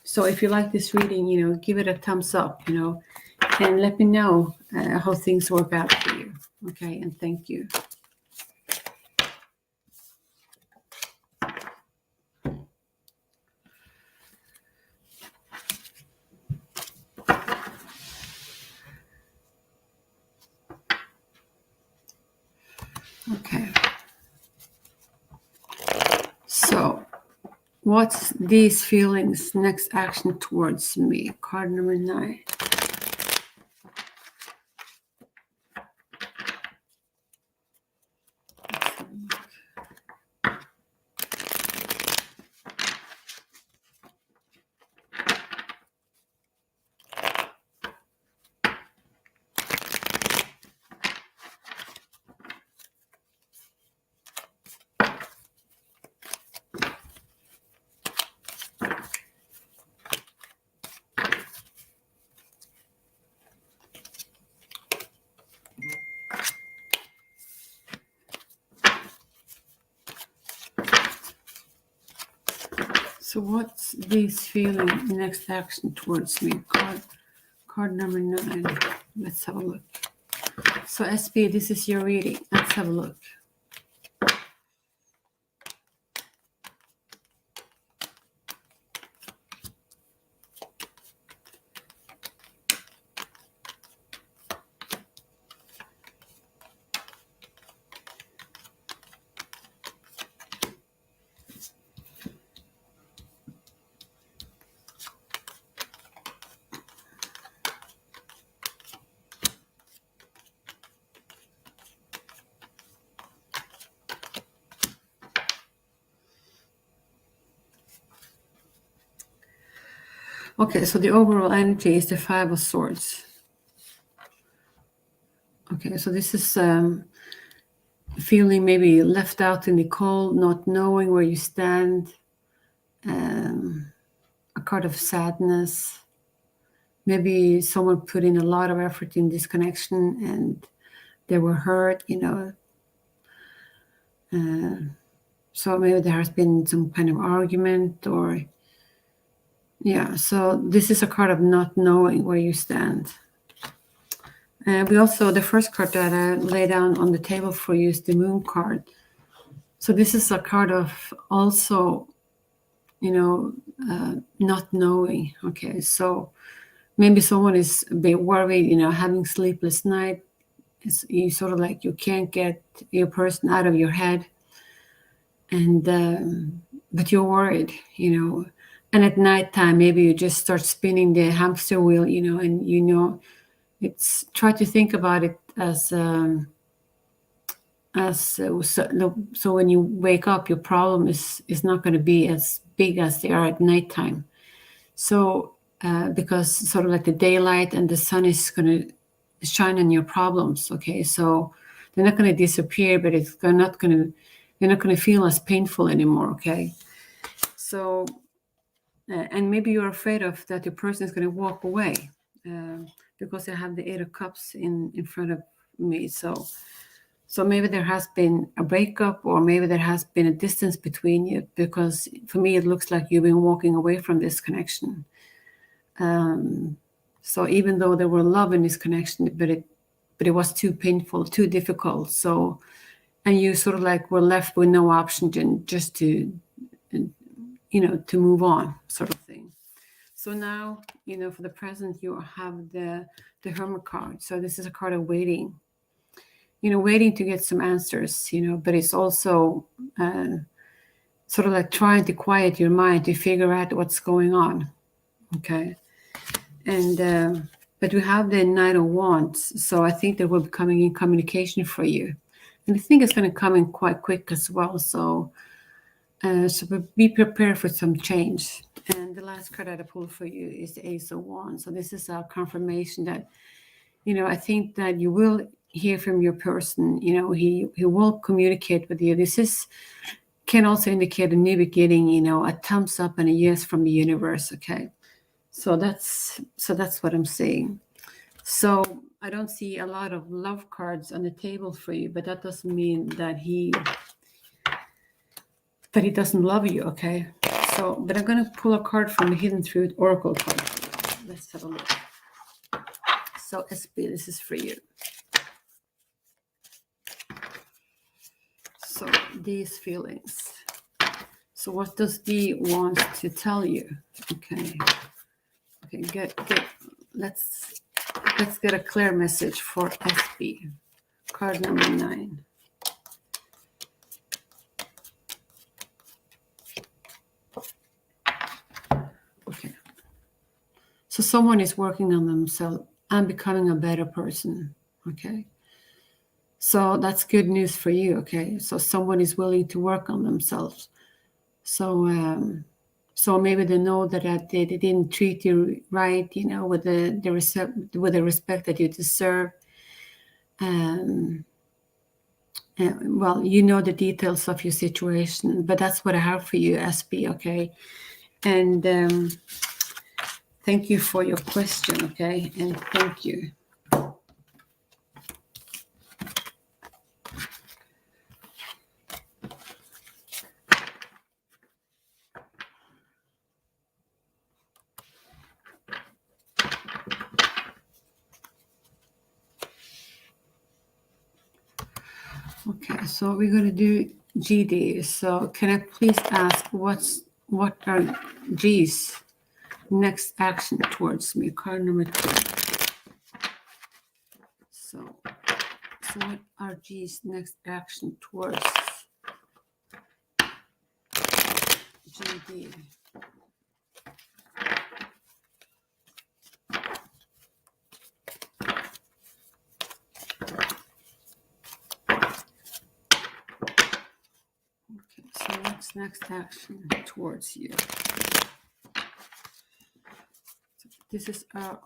so if you like this reading, give it a thumbs up, and let me know how things work out for you. Okay, and thank you. Okay. So, what's these feelings? Next action towards me. Card number 9. So what's this feeling? Next action towards me. Card number 9. Let's have a look. So SB, this is your reading. Let's have a look. Okay, so the overall energy is the 5 of Swords. Okay, so this is feeling maybe left out in the cold, not knowing where you stand, a card of sadness. Maybe someone put in a lot of effort in this connection and they were hurt, so maybe there has been some kind of argument or, yeah, so this is a card of not knowing where you stand. We also, the first card that I lay down on the table for you is the Moon card. So this is a card of also, not knowing. Okay, so maybe someone is a bit worried, having sleepless night. You sort of like you can't get your person out of your head, and but you're worried, And at nighttime, maybe you just start spinning the hamster wheel, and it's try to think about it as so when you wake up, your problem is not going to be as big as they are at nighttime. So because sort of like the daylight and the sun is going to shine on your problems. Okay, so they're not going to disappear, but you're not going to feel as painful anymore. Okay, so and maybe you're afraid of that your person is going to walk away because I have the 8 of Cups in front of me. So maybe there has been a breakup, or maybe there has been a distance between you, because for me it looks like you've been walking away from this connection. So even though there were love in this connection, but it was too painful, too difficult. So, and you sort of like were left with no option just to move on, sort of thing. So now, for the present, you have the Hermit card. So this is a card of waiting. Waiting to get some answers, but it's also sort of like trying to quiet your mind to figure out what's going on. Okay. And, but we have the Knight of Wands. So I think there will be coming in communication for you. And I think it's going to come in quite quick as well. So be prepared for some change. And the last card that I pulled for you is the Ace of Wands. So this is a confirmation that, I think that you will hear from your person. He will communicate with you. This can also indicate a new beginning, a thumbs up and a yes from the universe. Okay, so that's what I'm saying. So I don't see a lot of love cards on the table for you, but that doesn't mean that he doesn't love you. Okay, so but I'm gonna pull a card from the Hidden Truth Oracle card. Let's have a look. So SB, this is for you. So these feelings. So what does D want to tell you? Okay, good. Let's get a clear message for SB. Card number 9. So someone is working on themselves and becoming a better person. Okay. So that's good news for you. Okay. So someone is willing to work on themselves. So, so maybe they know that they didn't treat you right, you know, with the respect that you deserve. Well, you know the details of your situation, but that's what I have for you, SB. Okay, and thank you for your question. Okay, and thank you. Okay, so we're going to do GD. So can I please ask what are G's next action towards me? Card number 2. So what are G's next action towards GD? Okay, so what's next action towards you? So this is a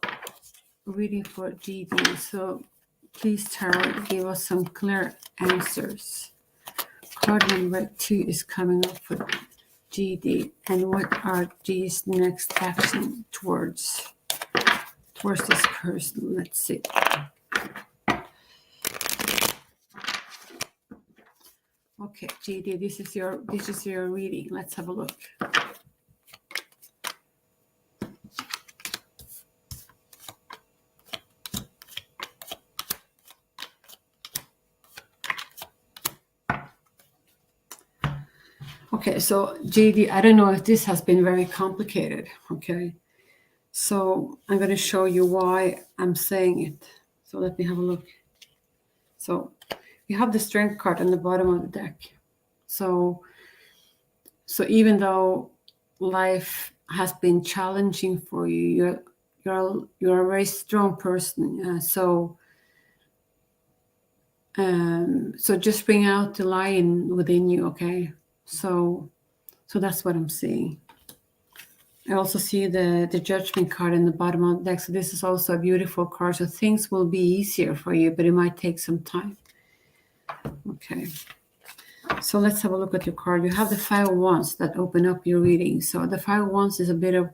reading for GD. So please, Tarot, give us some clear answers. Card number 2 is coming up for GD. And what are G's next action towards this person? Let's see. Okay, GD, this is your reading. Let's have a look. Okay, so GD, I don't know if this has been very complicated. Okay, so I'm going to show you why I'm saying it. So let me have a look. So you have the Strength card on the bottom of the deck. So even though life has been challenging for you, you're a very strong person. So just bring out the lion within you. Okay, so that's what I'm seeing. I also see the Judgment card in the bottom of the deck. So this is also a beautiful card. So things will be easier for you, but it might take some time. Okay. So let's have a look at your card. You have the 5 of Wands that open up your reading. So the 5 of Wands is a bit of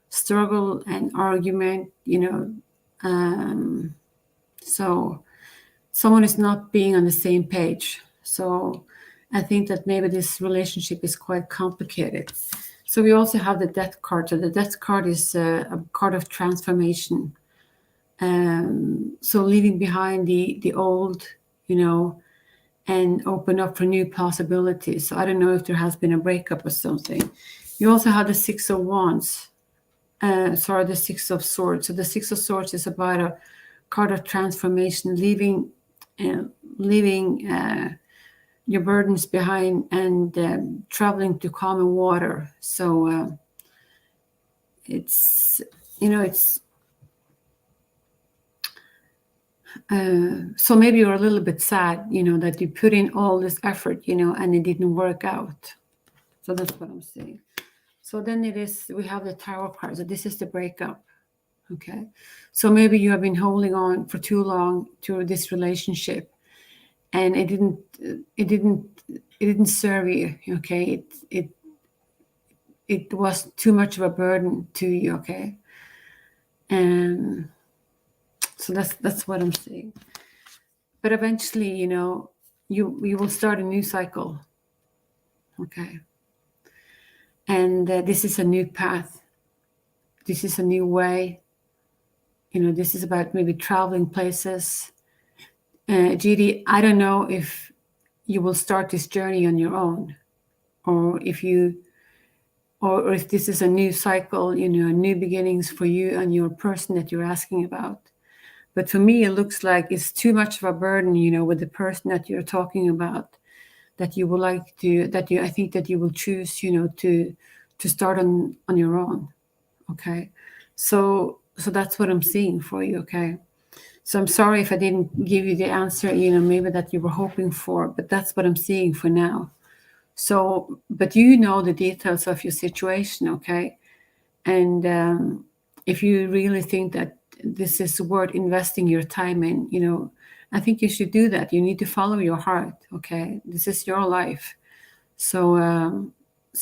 struggle and argument, you know. So someone is not being on the same page. So I think that maybe this relationship is quite complicated. So we also have the Death card. So the Death card is a card of transformation. So leaving behind the old, you know, and open up for new possibilities. So I don't know if there has been a breakup or something. You also have the 6 of Wands. The 6 of Swords. So the 6 of Swords is about a card of transformation, leaving your burdens behind and traveling to calmer water. So it's, you know, it's, so maybe you're a little bit sad, you know, that you put in all this effort, you know, and it didn't work out. So that's what I'm saying. So then we have the Tower card. So this is the breakup. Okay. So maybe you have been holding on for too long to this relationship and it didn't serve you. Okay. It was too much of a burden to you. Okay. And so that's what I'm saying. But eventually, you know, you will start a new cycle. Okay. And this is a new path. This is a new way. You know, this is about maybe traveling places. GD, I don't know if you will start this journey on your own, or if this is a new cycle, you know, new beginnings for you and your person that you're asking about. But for me, it looks like it's too much of a burden, you know, with the person that you're talking about, that you would like to, I think that you will choose, you know, to start on your own. Okay. So that's what I'm seeing for you, okay? So I'm sorry if I didn't give you the answer, maybe that you were hoping for, but that's what I'm seeing for now. So, but you know the details of your situation, okay? And if you really think that this is worth investing your time in, I think you should do that. You need to follow your heart, okay? This is your life. So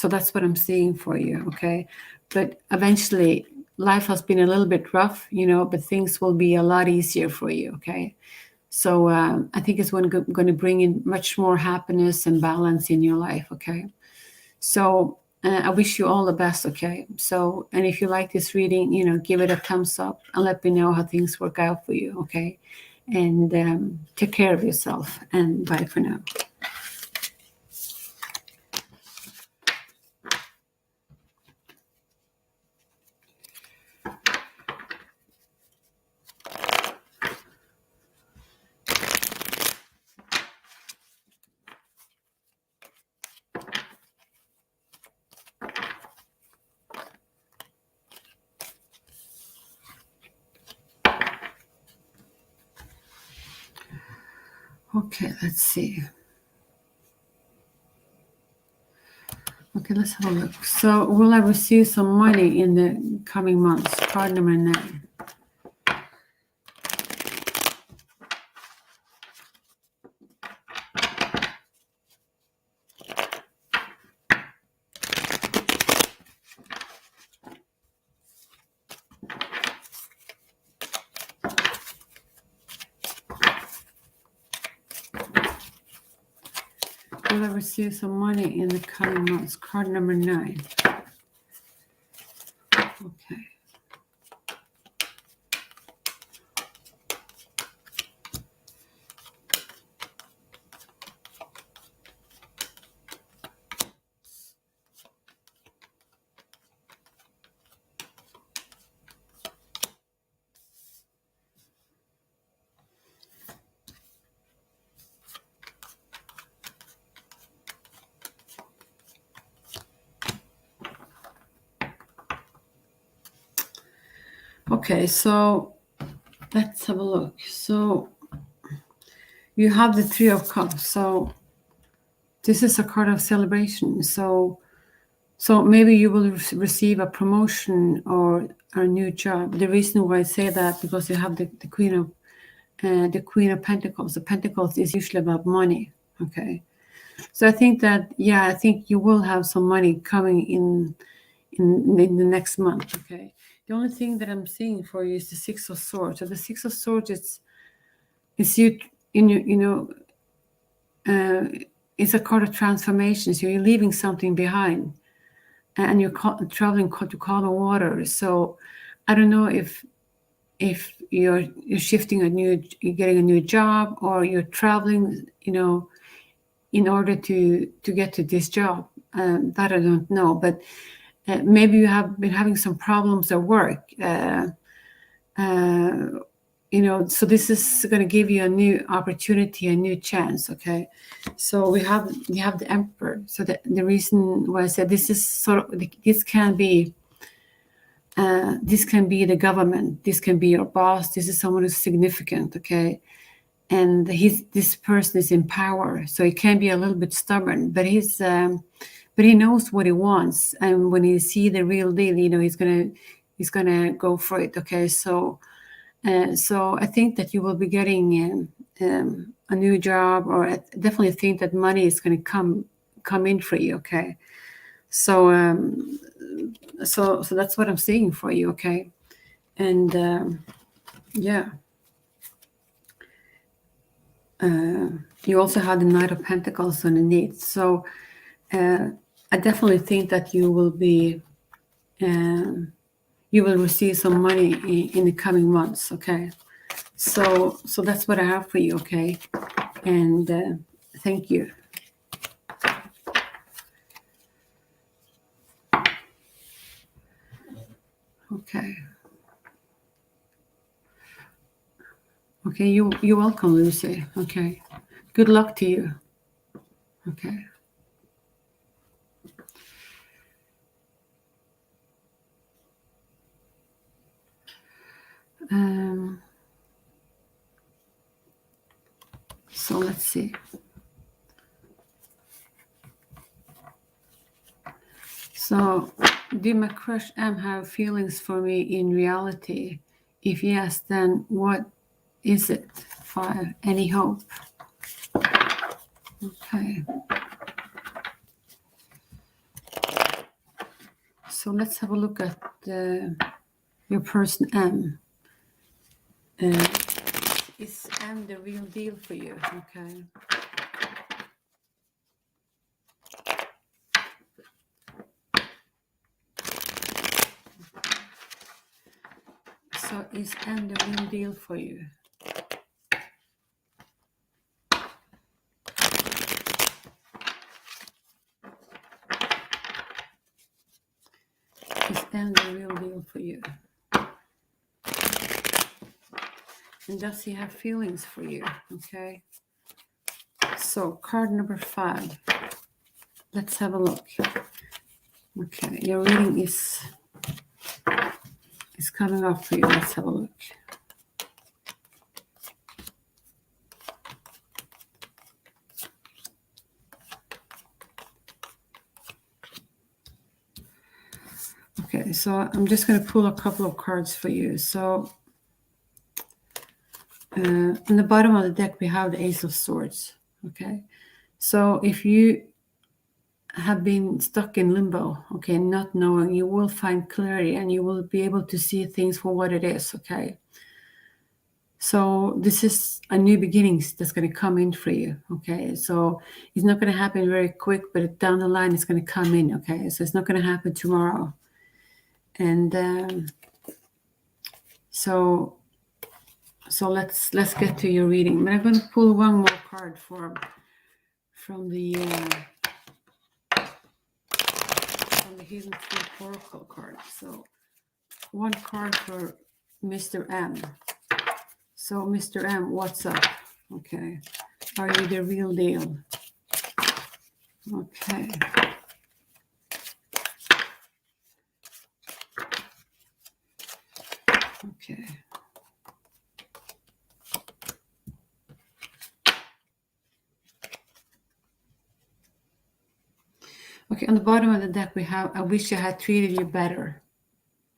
that's what I'm seeing for you, okay? But eventually, life has been a little bit rough, but things will be a lot easier for you, okay? So I think it's going to bring in much more happiness and balance in your life, okay? So I wish you all the best, okay? So, and if you like this reading, give it a thumbs up and let me know how things work out for you, okay? And take care of yourself, and bye for now. Okay, let's see. Okay, let's have a look. So, will I receive some money in the coming months? Card number 9. Will I receive some money in the coming months? Card number 9. Okay. Okay, so let's have a look. So you have the 3 of Cups. So this is a card of celebration. So maybe you will receive a promotion or a new job. The reason why I say that, because you have the Queen of Pentacles. The Pentacles is usually about money. Okay, so I think that I think you will have some money coming in the next month. Okay, the only thing that I'm seeing for you is the 6 of Swords. So the 6 of Swords, it's you in it's a card of transformation. So you're leaving something behind, and you're traveling to calmer waters. So I don't know if you're shifting you're getting a new job, or you're traveling, in order to get to this job. That I don't know, but maybe you have been having some problems at work. So this is going to give you a new opportunity, a new chance. Okay, so you have the Emperor. So the reason why I said this is this can be the government, this can be your boss, this is someone who's significant, okay? And this person is in power, so he can be a little bit stubborn, but he knows what he wants, and when he see the real deal, he's gonna go for it, okay? So I think that you will be getting a new job, or I definitely think that money is going to come in for you, okay? So so that's what I'm seeing for you, okay? And you also have the Knight of Pentacles underneath. So I definitely think that you will receive some money in the coming months, okay? So that's what I have for you, okay? And thank you. Okay. Okay, you're welcome, Lucy. Okay. Good luck to you. Okay. So let's see. So, do my crush M have feelings for me in reality? If yes, then what is it? 5. Any hope? Okay. So let's have a look at your person M. Is M the real deal for you? Okay. So is M the real deal for you? Is M the real deal for you? And does he have feelings for you? Okay. So card number 5. Let's have a look. Okay, your reading is coming up for you. Let's have a look. Okay, so I'm just going to pull a couple of cards for you. So on the bottom of the deck, we have the Ace of Swords. Okay, so if you have been stuck in limbo, okay, not knowing, you will find clarity and you will be able to see things for what it is. Okay, so this is a new beginnings that's going to come in for you. Okay, so it's not going to happen very quick, but down the line it's going to come in. Okay, so it's not going to happen tomorrow. And so let's get to your reading. But I'm going to pull one more card from the Hidden Truth Oracle card. So one card for Mr. M. So Mr. M, what's up? Okay, are you the real deal? Okay. Okay. Okay, on the bottom of the deck we have, I wish I had treated you better.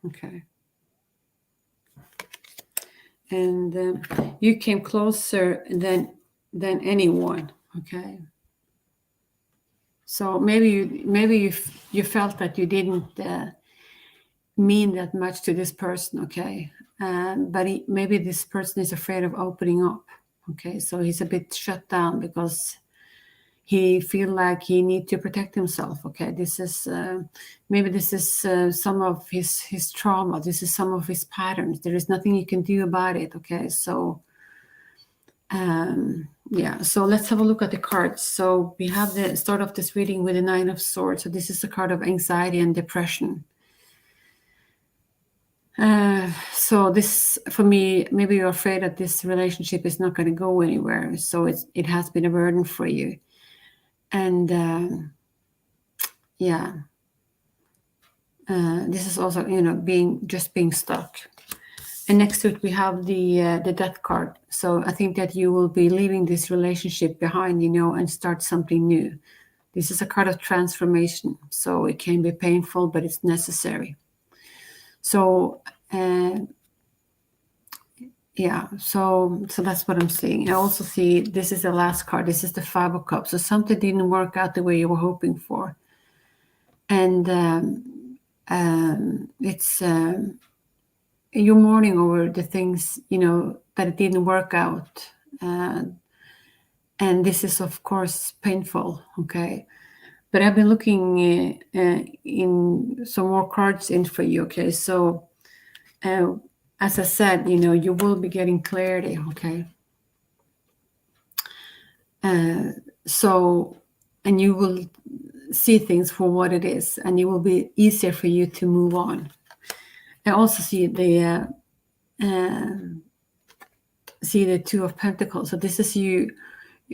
Okay. And you came closer than anyone. Okay. So maybe you felt that you didn't mean that much to this person. Okay. But maybe this person is afraid of opening up. Okay. So he's a bit shut down because he feel like he need to protect himself. Okay, this is maybe this is some of his trauma. This is some of his patterns. There is nothing you can do about it. Okay, so yeah. So let's have a look at the cards. So we have the start of this reading with the 9 of Swords. So this is a card of anxiety and depression. So this, for me, maybe you're afraid that this relationship is not going to go anywhere. So it has been a burden for you. And yeah, this is also, being stuck. And next to it, we have the Death card. So I think that you will be leaving this relationship behind, and start something new. This is a card of transformation. So it can be painful, but it's necessary. So yeah, so that's what I'm seeing. I also see this is the last card. This is the 5 of Cups. So something didn't work out the way you were hoping for. And it's you're mourning over the things, that it didn't work out. And this is, of course, painful, okay? But I've been looking in some more cards in for you, okay? So as I said, you will be getting clarity, okay? So, and you will see things for what it is, and it will be easier for you to move on. I also see the 2 of Pentacles. So this is you.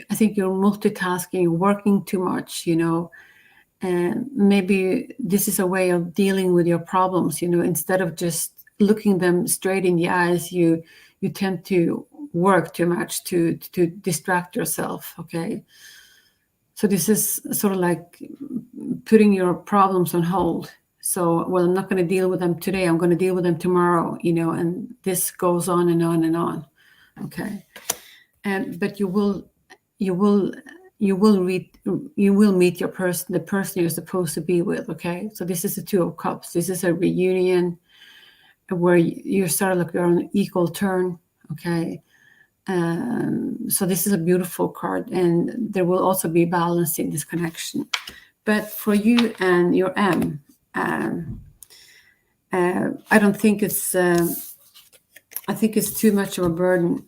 I think you're multitasking, working too much, and maybe this is a way of dealing with your problems, instead of just looking them straight in the eyes, you tend to work too much to distract yourself. Okay, so this is sort of like putting your problems on hold. So, well, I'm not going to deal with them today, I'm going to deal with them tomorrow, and this goes on and on and on. Okay, but you will meet your person, the person you're supposed to be with. Okay, so this is the Two of Cups. This is a reunion where you sort of like you're on an equal turn. Okay, so this is a beautiful card, and there will also be balance in this connection. But for you and your I don't think it's I think it's too much of a burden,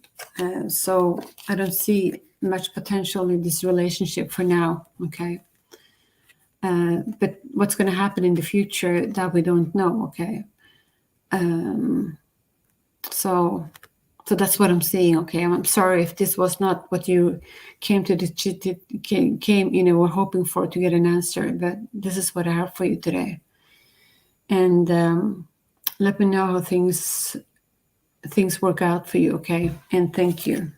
so I don't see much potential in this relationship for now. Okay, but what's going to happen in the future, that we don't know. Okay, so that's what I'm saying. Okay, I'm sorry if this was not what you came to were hoping for to get an answer, but this is what I have for you today. And let me know how things work out for you. Okay, and thank you.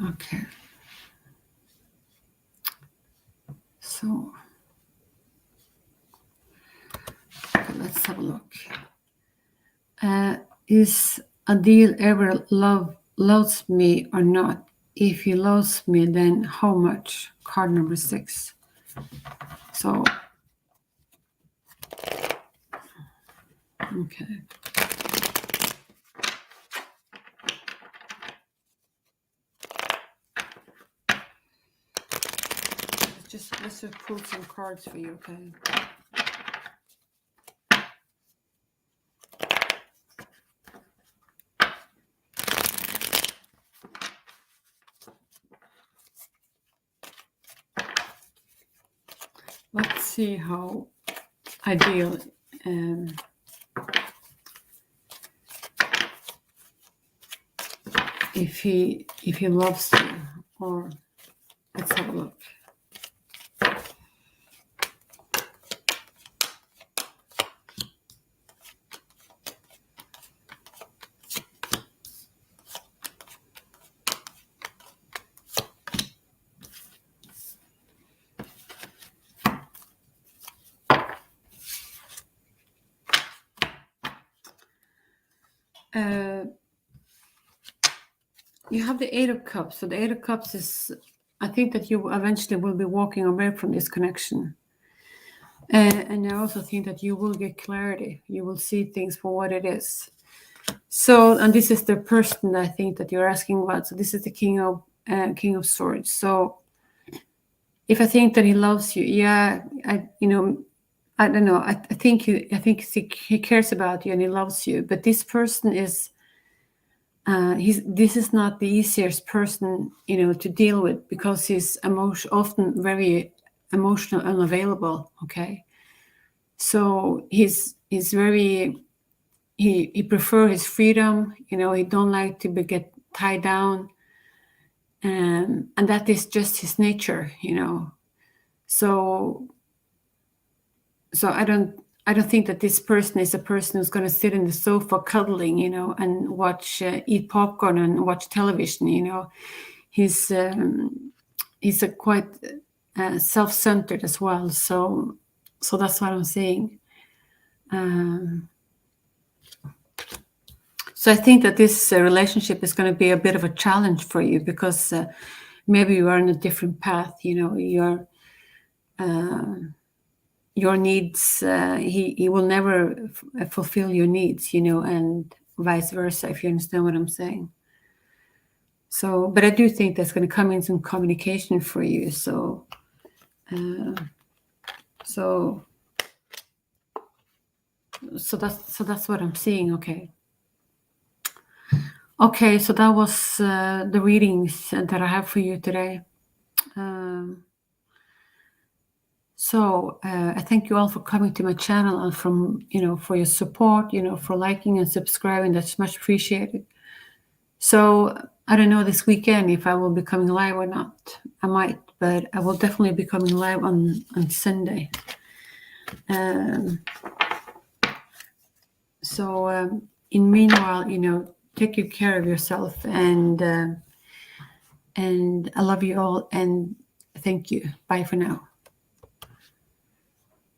Okay. So let's have a look. Is Adil ever loves me or not? If he loves me, then how much? Card number 6. So, okay. Let's just pull some cards for you, okay? Let's see how Ideal if he loves you, or let's have a look. You have the 8 of Cups. So the 8 of Cups is, I think that you eventually will be walking away from this connection. And I also think that you will get clarity. You will see things for what it is. So, and this is the person I think that you're asking about. So this is the King of Swords. So if I think that he loves you, yeah, I don't know. I think he cares about you and he loves you. But this person is, this is not the easiest person, to deal with, because he's often very emotional, unavailable. Okay, so he's very, he prefer his freedom. He don't like to get tied down, and that is just his nature. So I don't think that this person is a person who's going to sit in the sofa cuddling, and watch, eat popcorn and watch television. He's a quite self-centered as well. So that's what I'm saying. So I think that this relationship is going to be a bit of a challenge for you, because maybe you are on a different path. Your needs, he will never fulfill your needs, and vice versa, if you understand what I'm saying. So, but I do think that's going to come in some communication for you. So that's what I'm seeing. Okay, so that was the readings that I have for you today. So I thank you all for coming to my channel and from, for your support, for liking and subscribing. That's much appreciated. So I don't know this weekend if I will be coming live or not. I might, but I will definitely be coming live on Sunday. So in meanwhile, take good care of yourself, and I love you all, and thank you. Bye for now.